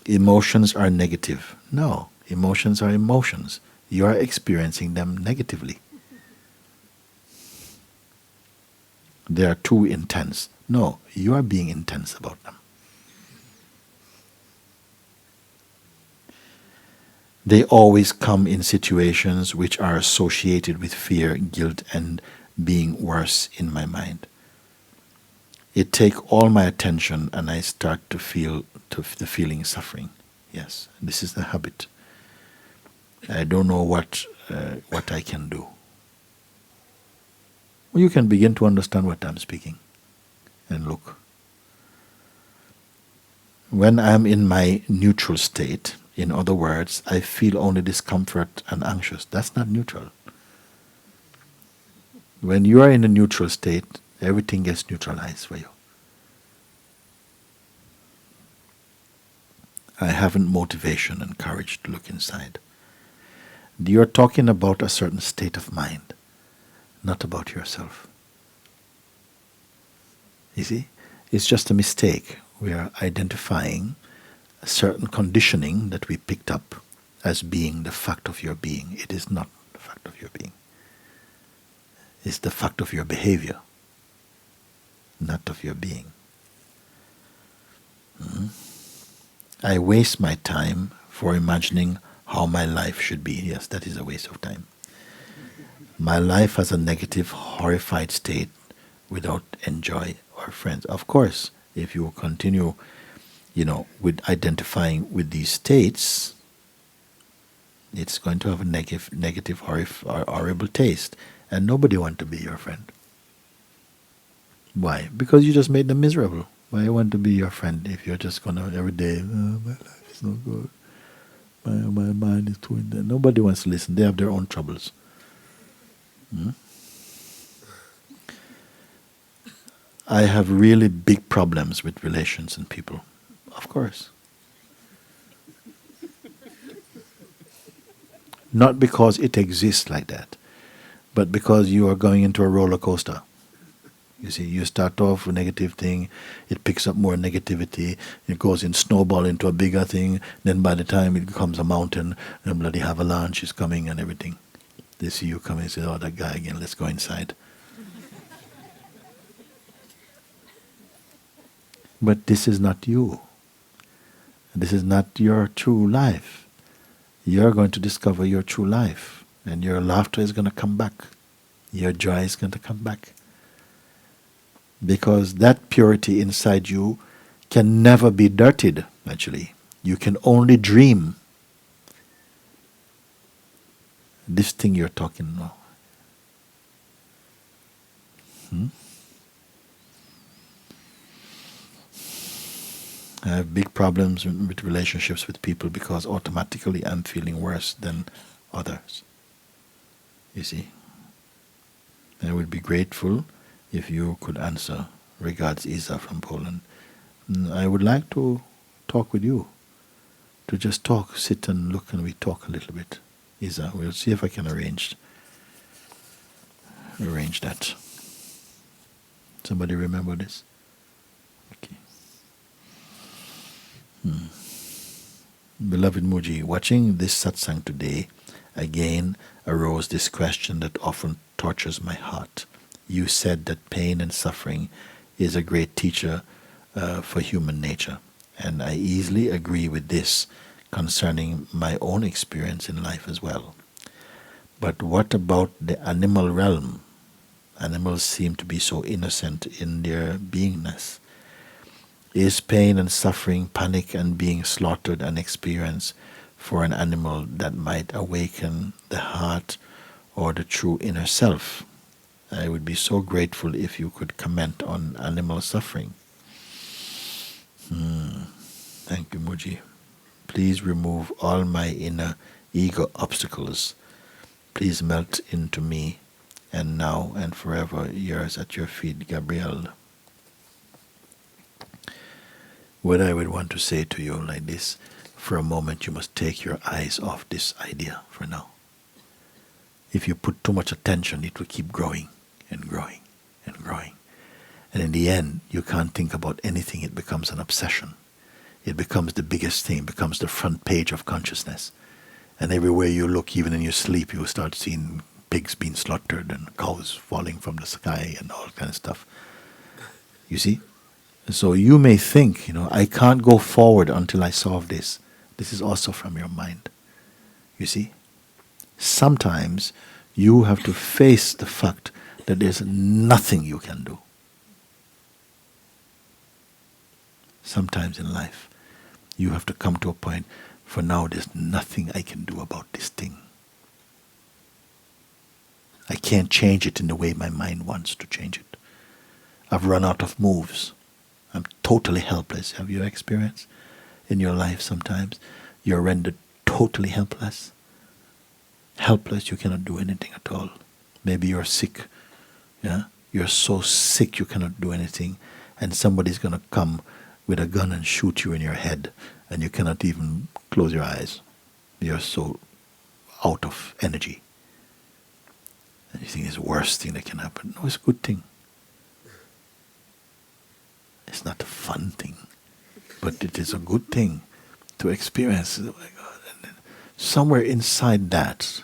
Emotions are negative. No, emotions are emotions. You are experiencing them negatively. They are too intense. No, you are being intense about them. They always come in situations which are associated with fear, guilt, and being worse in my mind. It takes all my attention and I start to feel the feeling suffering. Yes, this is the habit. I don't know what I can do. Well, you can begin to understand what I'm speaking. And look. When I'm in my neutral state, in other words, I feel only discomfort and anxious. That's not neutral. When you are in a neutral state, everything gets neutralized for you. I haven't motivation and courage to look inside. You're talking about a certain state of mind, not about yourself. You see? It's just a mistake. We are identifying a certain conditioning that we picked up as being the fact of your being. It is not the fact of your being. It's the fact of your behavior, not of your being. I waste my time for imagining how my life should be. Yes, that is a waste of time. My life has a negative, horrified state without enjoy or friends. Of course, if you continue, with identifying with these states, it's going to have a negative, horrible taste. And nobody wants to be your friend. Why? Because you just made them miserable. Why want to be your friend if you're just going to every day, my life is not good. My mind is too intense. Nobody wants to listen. They have their own troubles. I have really big problems with relations and people. Of course. Not because it exists like that, but because you are going into a roller coaster. You see, you start off with a negative thing, it picks up more negativity, it goes in snowball into a bigger thing, then by the time it becomes a mountain, a bloody avalanche is coming and everything. They see you coming and say, oh, that guy again, let's go inside. But this is not you. This is not your true life. You're going to discover your true life, and your laughter is going to come back. Your joy is going to come back. Because that purity inside you can never be dirtied, actually. You can only dream. This thing you're talking about. I have big problems with relationships with people because automatically I'm feeling worse than others. You see? I would be grateful if you could answer. Regards, Isa from Poland. I would like to talk with you. To just talk, sit and look, and we talk a little bit. Isa, we'll see if I can arrange that. Somebody remember this? Okay. Beloved Mooji, watching this satsang today, again arose this question that often tortures my heart. You said that pain and suffering is a great teacher for human nature, and I easily agree with this concerning my own experience in life as well. But what about the animal realm? Animals seem to be so innocent in their beingness. Is pain and suffering, panic and being slaughtered an experience for an animal that might awaken the heart or the true inner self? I would be so grateful if you could comment on animal suffering. Thank you, Mooji. Please remove all my inner ego obstacles. Please melt into me, and now and forever yours at your feet, Gabrielle. What I would want to say to you like this, for a moment you must take your eyes off this idea for now. If you put too much attention, it will keep growing and growing and growing. And in the end, you can't think about anything. It becomes an obsession. It becomes the biggest thing, becomes the front page of consciousness. And everywhere you look, even in your sleep, you will start seeing pigs being slaughtered and cows falling from the sky and all kind of stuff. You see? So you may think, I can't go forward until I solve this. This is also from your mind. You see? Sometimes you have to face the fact that there's nothing you can do. Sometimes in life, you have to come to a point, for now there's nothing I can do about this thing. I can't change it in the way my mind wants to change it. I've run out of moves. I'm totally helpless. Have you experienced in your life sometimes you're rendered totally helpless? Helpless, you cannot do anything at all. Maybe you're sick. Yeah? You're so sick you cannot do anything, and somebody's going to come with a gun and shoot you in your head, and you cannot even close your eyes. You're so out of energy. And you think it's the worst thing that can happen. No, it's a good thing. It's not a fun thing, but it is a good thing to experience. Oh my God. And then somewhere inside that,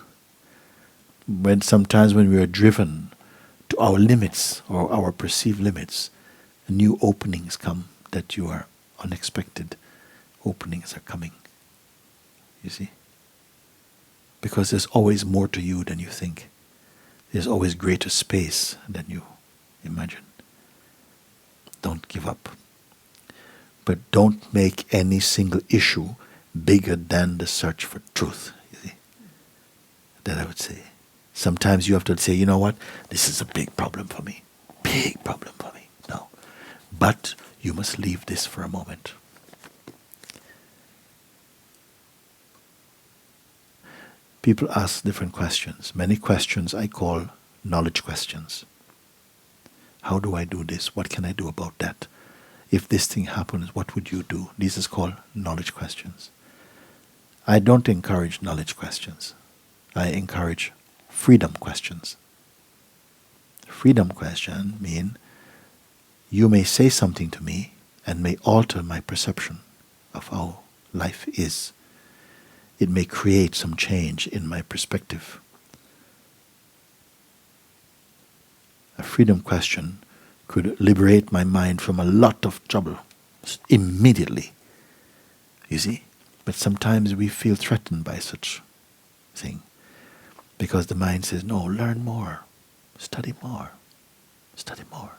sometimes when we are driven to our limits or our perceived limits, new openings come that you are unexpected. Openings are coming. You see? Because there's always more to you than you think. There's always greater space than you imagine. Don't give up. But don't make any single issue bigger than the search for truth. You see? That I would say. Sometimes you have to say, you know what? This is a big problem for me. Big problem for me. No. But you must leave this for a moment. People ask different questions. Many questions I call knowledge questions. How do I do this? What can I do about that? If this thing happens, what would you do? This is called knowledge questions. I don't encourage knowledge questions. I encourage freedom questions. Freedom question mean you may say something to me and may alter my perception of how life is. It may create some change in my perspective. A freedom question could liberate my mind from a lot of trouble immediately. You see? But sometimes we feel threatened by such thing because the mind says, no, learn more, study more, study more.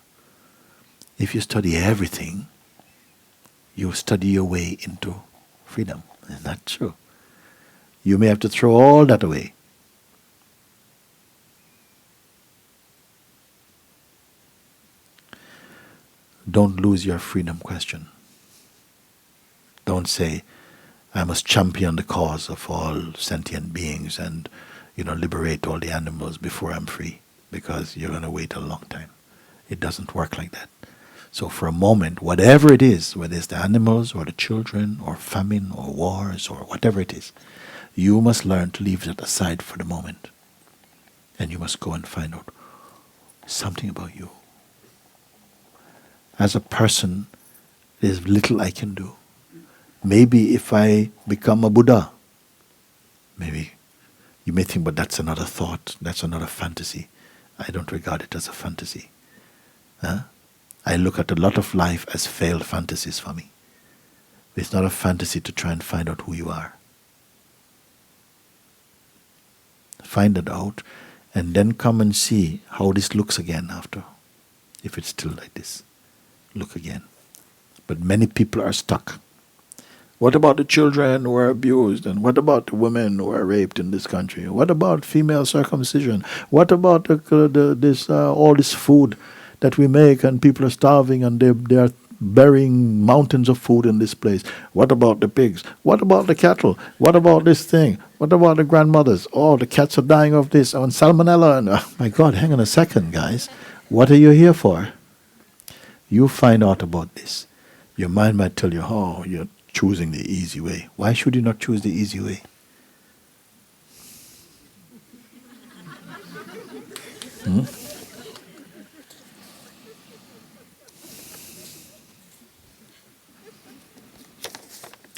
If you study everything, you study your way into freedom. Isn't that true? You may have to throw all that away. Don't lose your freedom question. Don't say, I must champion the cause of all sentient beings and, liberate all the animals before I'm free, because you're going to wait a long time. It doesn't work like that. So for a moment, whatever it is, whether it's the animals or the children or famine or wars or whatever it is, you must learn to leave that aside for the moment. And you must go and find out something about you. As a person, there's little I can do. Maybe if I become a Buddha, maybe you may think, but that's another thought, that's another fantasy. I don't regard it as a fantasy. I look at a lot of life as failed fantasies for me. It's not a fantasy to try and find out who you are. Find it out and then come and see how this looks again after. If it's still like this, look again. But many people are stuck. What about the children who are abused? And what about the women who are raped in this country? What about female circumcision? What about all this food that we make and people are starving and they are burying mountains of food in this place? What about the pigs? What about the cattle? What about this thing? What about the grandmothers? Oh, the cats are dying of this and salmonella. And, oh my God, hang on a second, guys. What are you here for? You find out about this. Your mind might tell you, oh, you're choosing the easy way. Why should you not choose the easy way?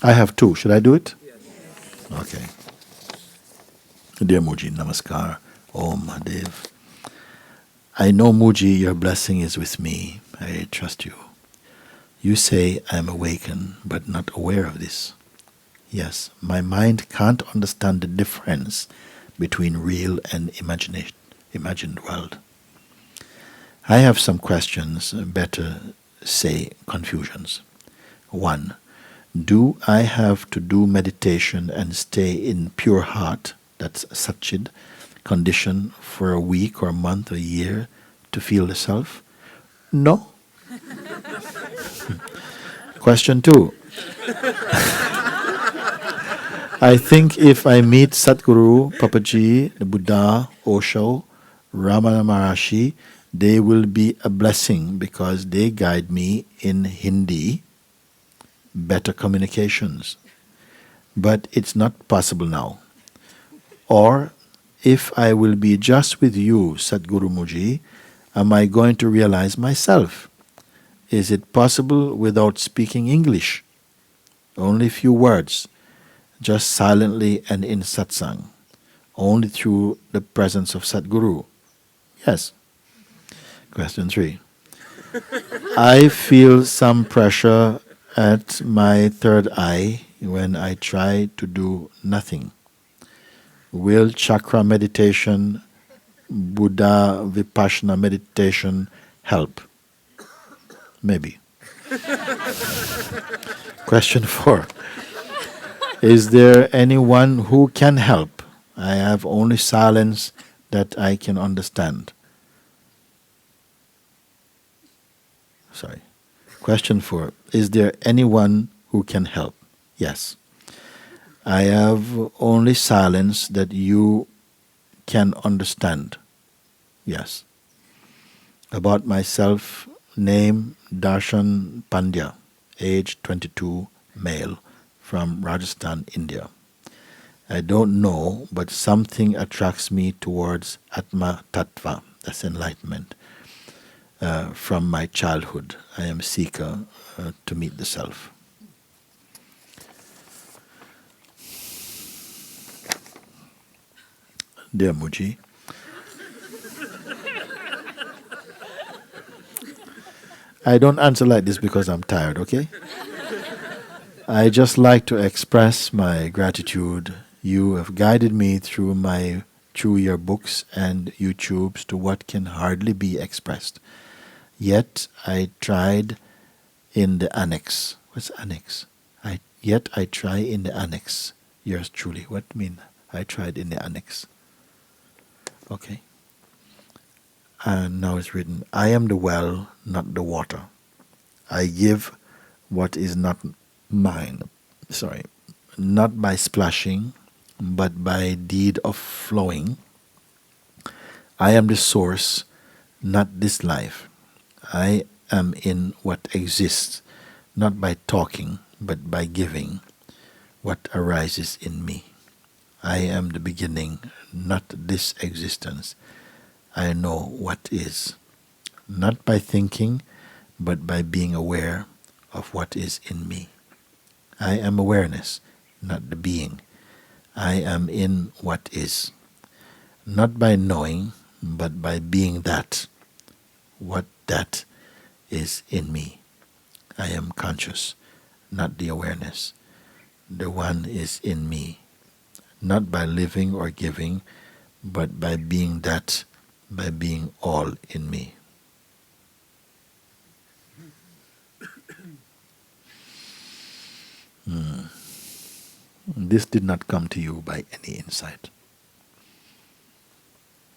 I have two. Should I do it? Yes. Okay. Dear Mooji, Namaskar. Om Mahadev. I know, Mooji, your blessing is with me. I trust you. You say I am awakened, but not aware of this. Yes, my mind can't understand the difference between real and imagined world. I have some questions, better say confusions. 1. Do I have to do meditation and stay in pure heart, that's Satchid, condition for a week or a month or a year to feel the self? No. Question 2. I think if I meet Satguru, Papaji, the Buddha, Osho, Ramana Maharishi, they will be a blessing because they guide me in Hindi, better communications. But it's not possible now. Or, if I will be just with you, Sadguru Mooji, am I going to realize myself? Is it possible without speaking English? Only few words, just silently and in Satsang, only through the presence of Sadguru. Yes. Question 3. I feel some pressure at my third eye when I try to do nothing. Will chakra meditation, Buddha Vipassana meditation help? Maybe. Question 4. Is there anyone who can help? I have only silence that I can understand. Sorry. Question 4. Is there anyone who can help? Yes. I have only silence that you can understand. Yes. About myself, name Darshan Pandya, age 22, male, from Rajasthan, India. I don't know, but something attracts me towards Atma Tattva, that's enlightenment, from my childhood. I am seeker to meet the self. Dear Mooji, I don't answer like this because I'm tired, okay? I just like to express my gratitude. You have guided me through your books and YouTubes to what can hardly be expressed. Yet I tried in the annex. What's annex? Yet I try in the annex. Yours truly. What mean? I tried in the annex. Okay. And now it's written, I am the well, not the water. I give what is not mine. Sorry. Not by splashing, but by deed of flowing. I am the source, not this life. I am in what exists, not by talking, but by giving what arises in me. I am the beginning, not this existence. I know what is, not by thinking, but by being aware of what is in me. I am awareness, not the being. I am in what is, not by knowing, but by being that, what that is in me. I am conscious, not the awareness. The one is in me, not by living or giving, but by being that, by being all in me. This did not come to you by any insight.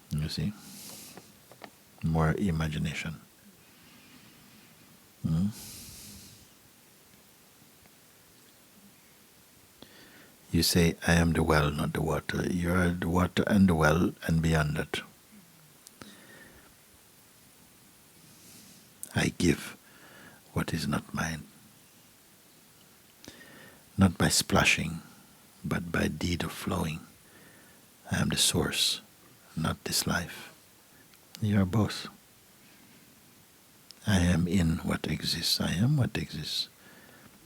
You see? More imagination. You say, I am the well, not the water. You are the water and the well, and beyond that. I give what is not mine. Not by splashing, but by deed of flowing. I am the source, not this life. You are both. I am in what exists. I am what exists.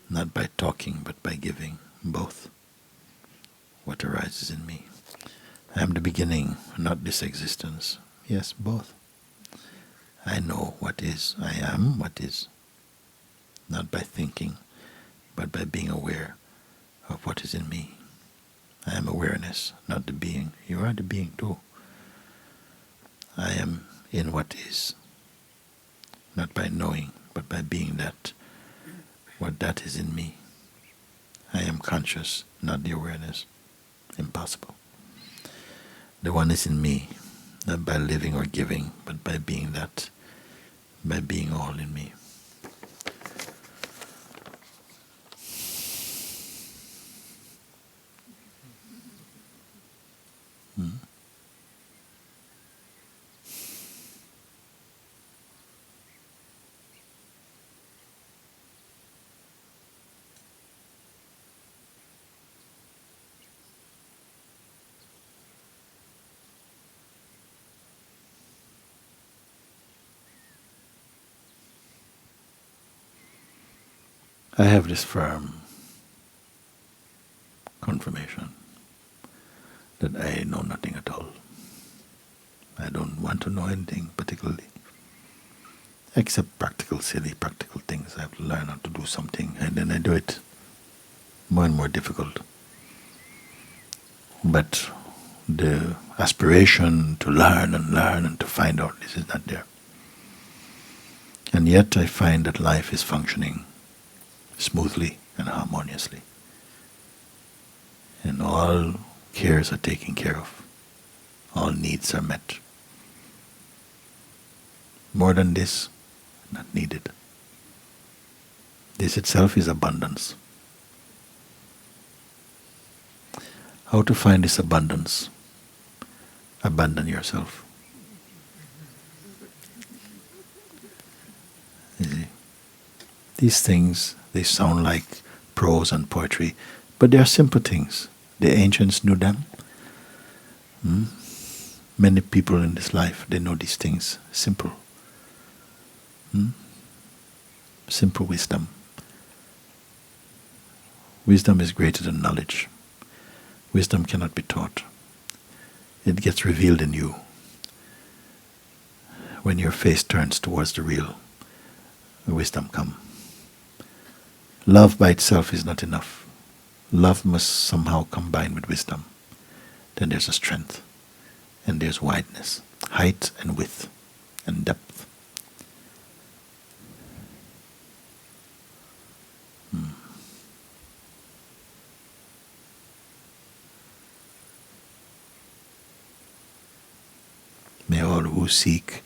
Not by talking, but by giving. Both. What arises in me. I am the beginning, not this existence. Yes, both. I know what is. I am what is. Not by thinking, but by being aware of what is in me. I am awareness, not the being. You are the being too. I am in what is. Not by knowing, but by being that, what that is in me. I am conscious, not the awareness. Impossible. The one is in me, not by living or giving, but by being that, by being all in me. I have this firm confirmation that I know nothing at all. I don't want to know anything particularly, except silly practical things. I have to learn how to do something, and then I do it more and more difficult. But the aspiration to learn and to find out, this is not there. And yet I find that life is functioning smoothly and harmoniously. And all cares are taken care of. All needs are met. More than this, not needed. This itself is abundance. How to find this abundance? Abandon yourself. These things, they sound like prose and poetry, but they are simple things. The ancients knew them. Hmm? Many people in this life, they know these things. Simple. Hmm? Simple wisdom. Wisdom is greater than knowledge. Wisdom cannot be taught. It gets revealed in you when your face turns towards the real. Wisdom comes. Love by itself is not enough. Love must somehow combine with wisdom. Then there's a strength, and there's wideness, height and width, and depth. May all who seek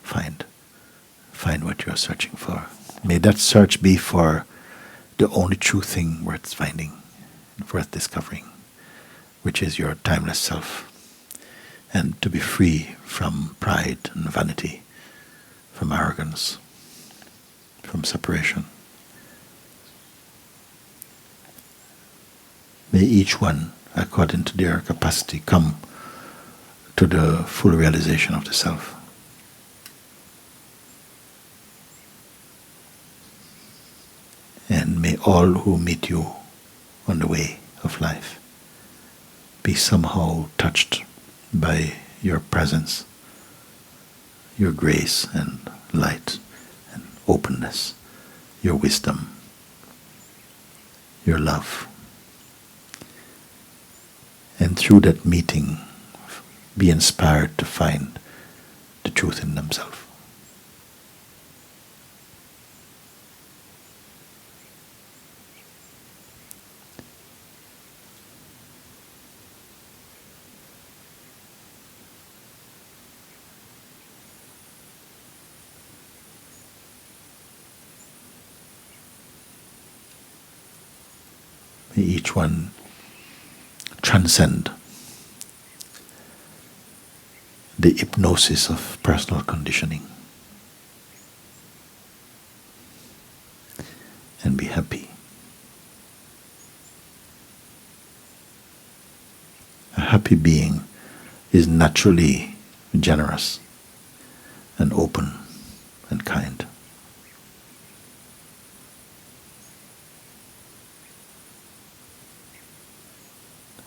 find what you are searching for. May that search be for the only true thing worth finding, worth discovering, which is your timeless self, and to be free from pride and vanity, from arrogance, from separation. May each one, according to their capacity, come to the full realization of the self. And may all who meet you on the way of life be somehow touched by your presence, your grace and light and openness, your wisdom, your love. And through that meeting, be inspired to find the truth in themselves. May each one transcend the hypnosis of personal conditioning and be happy. A happy being is naturally generous and open and kind.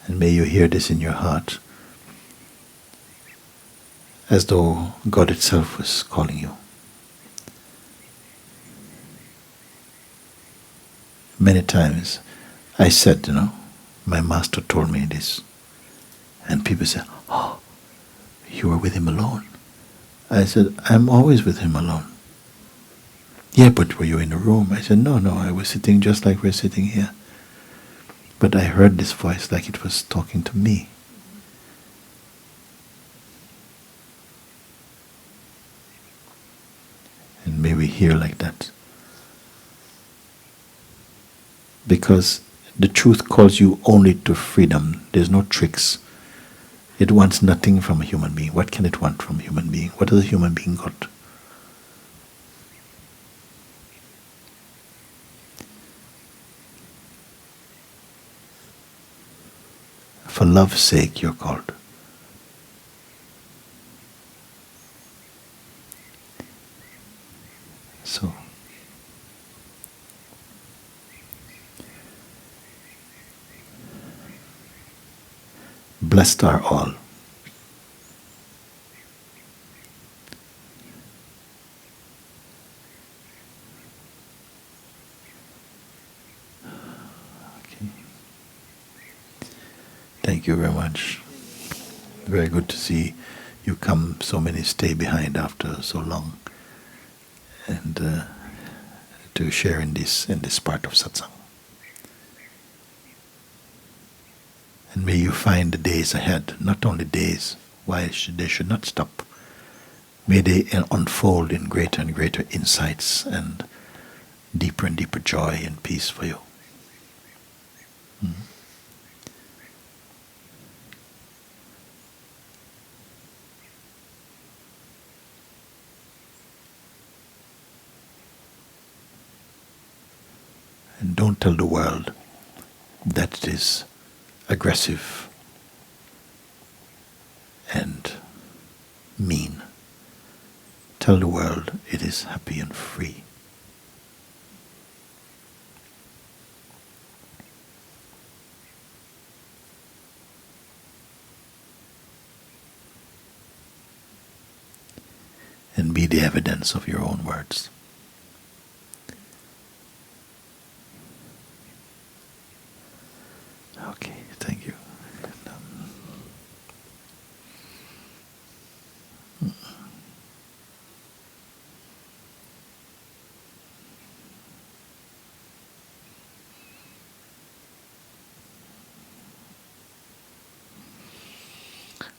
And may you hear this in your heart, as though God itself was calling you. Many times I said, my master told me this. And people said, oh, you were with him alone. I said, I'm always with him alone. Yeah, but were you in the room? I said, no, I was sitting just like we're sitting here. But I heard this voice like it was talking to me. And may we hear like that. Because the truth calls you only to freedom. There's no tricks. It wants nothing from a human being. What can it want from a human being? What has a human being got? For love's sake, you're called. So, blessed are all. Okay. Thank you very much. Very good to see you come, so many stay behind after so long, and to share in this part of Satsang. And may you find the days ahead, not only days, they should not stop. May they unfold in greater and greater insights and deeper joy and peace for you. And don't tell the world that it is aggressive and mean. Tell the world it is happy and free. And be the evidence of your own words. Okay, thank you.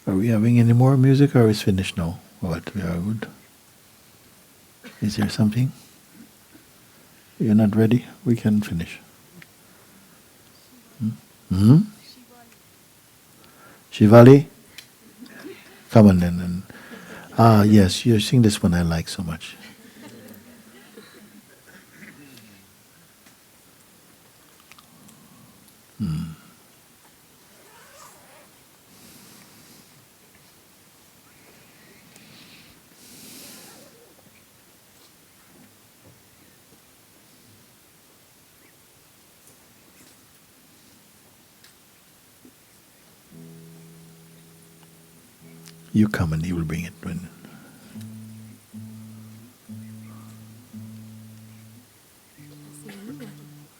Are we having any more music, or is finished now? What, we are good? Is there something? You're not ready? We can finish. Hmm? Shivali? Come on then. Yes, you sing this one I like so much. You come and you will bring it when.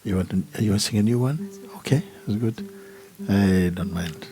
You want to sing a new one? Okay, that's good. I don't mind.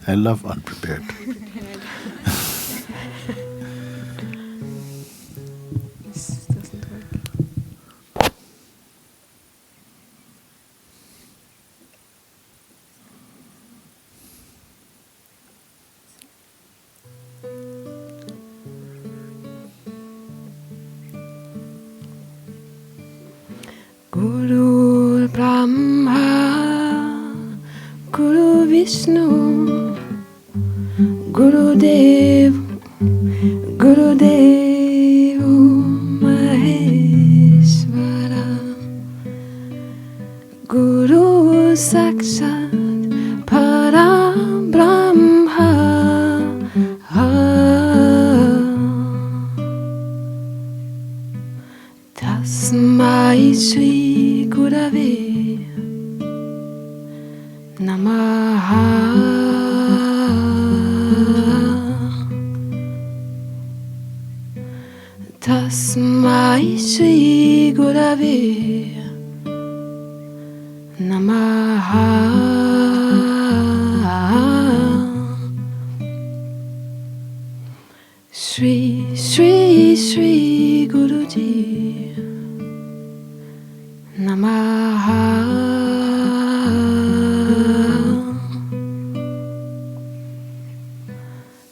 I love unprepared. This doesn't work. Guru Brahma, Guru Vishnu, Guru Dev, Guru Dev Maheshwara, Guru Sakshat Param Brahma. Tasmai Shri Gurave Namaha. Tasmai Shri Gurave Namaha. Shri Shri Shri Guruji Namaha.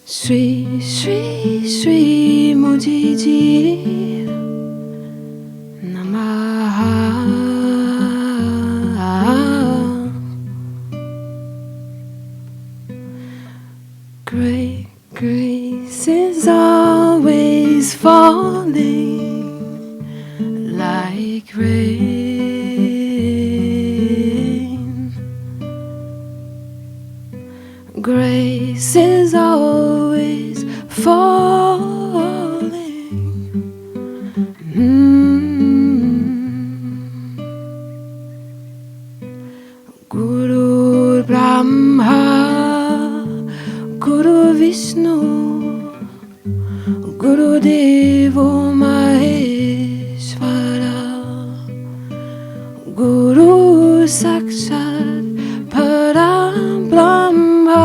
Shri Shri Shri Mooji Ji Namaha. Great grace is always falling like rain. Grace is always falling. Guru Brahma, Guru Vishnu, Guru Devo Maheshwara, Guru Sakshat Param Brahma.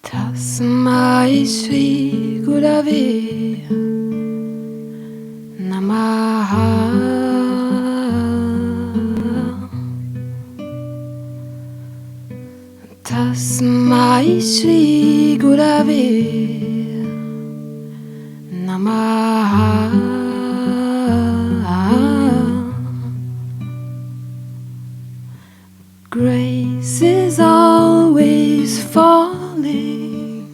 Tasmai Shri Gurave Namaha. Tasmai Shri Gurave Namaha. Grace is always falling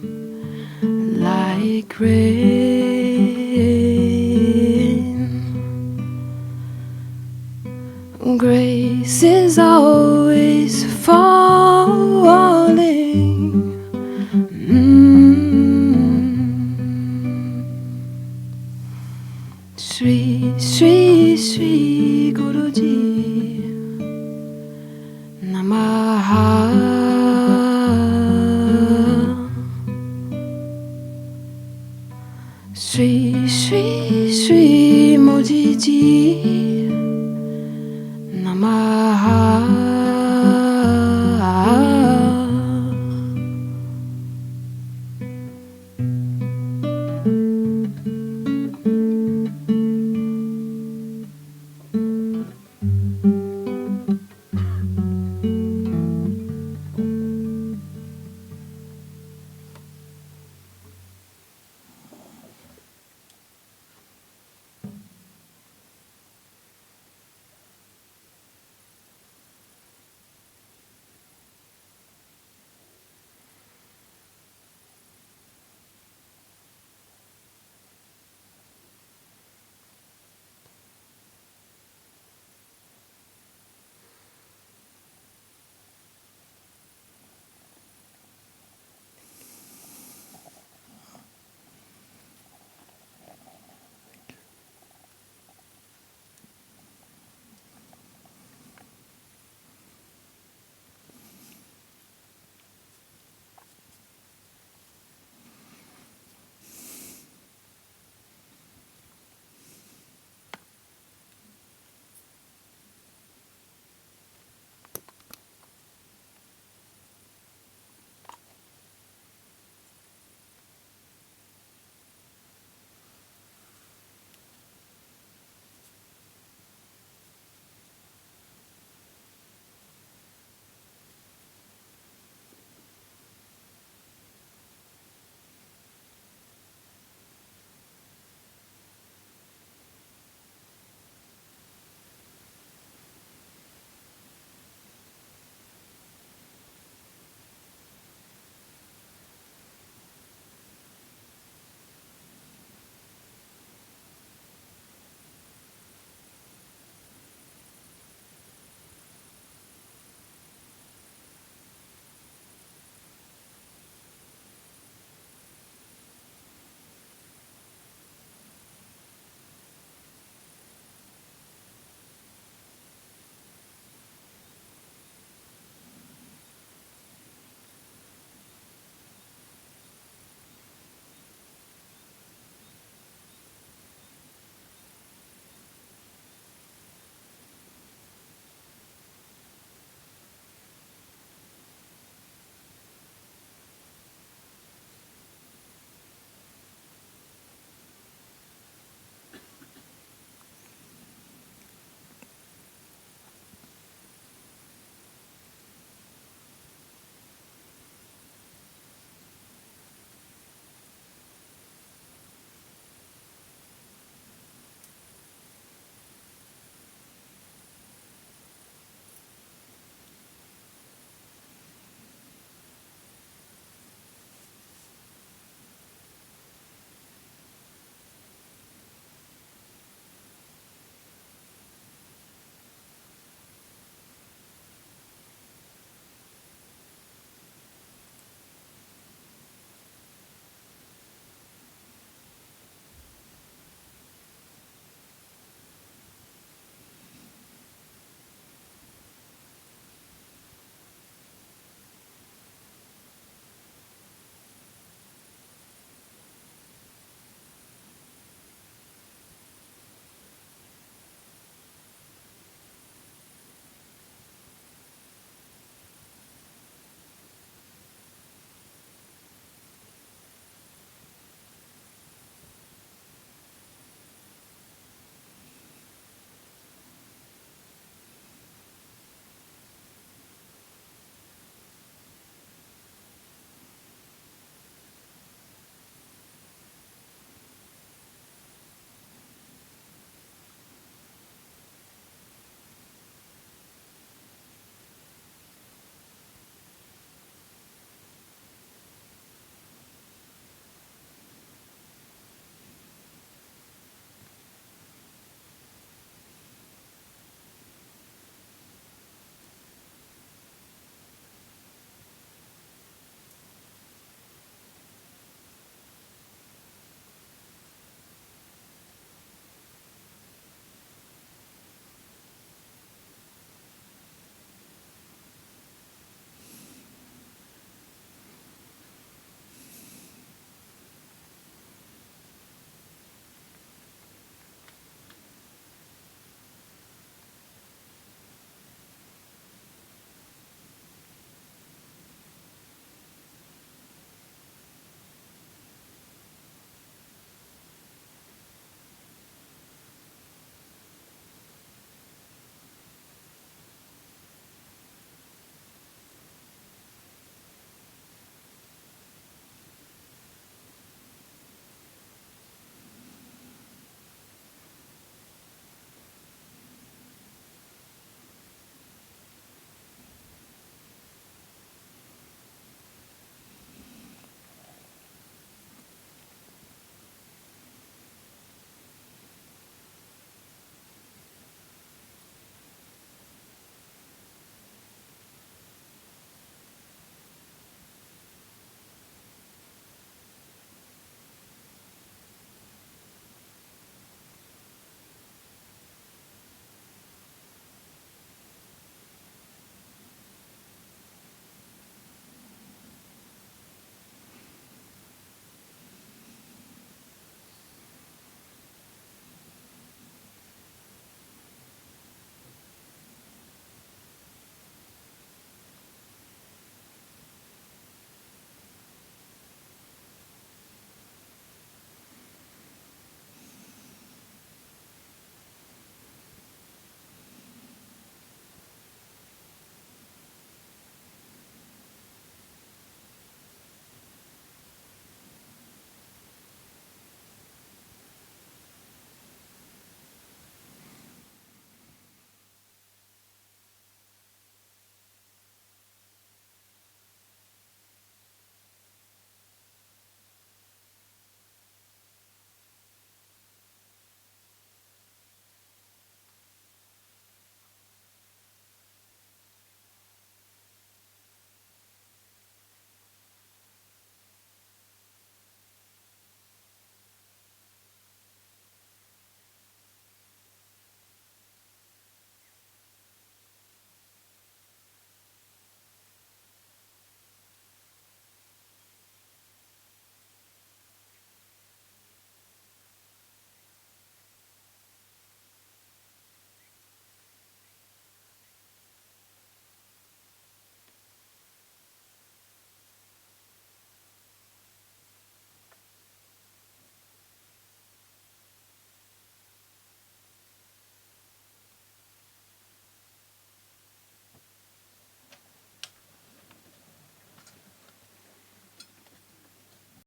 like rain. Grace is always falling. Shri, Shri, Shri Guruji Namaha. Shri, Shri, Shri Mooji Namaha.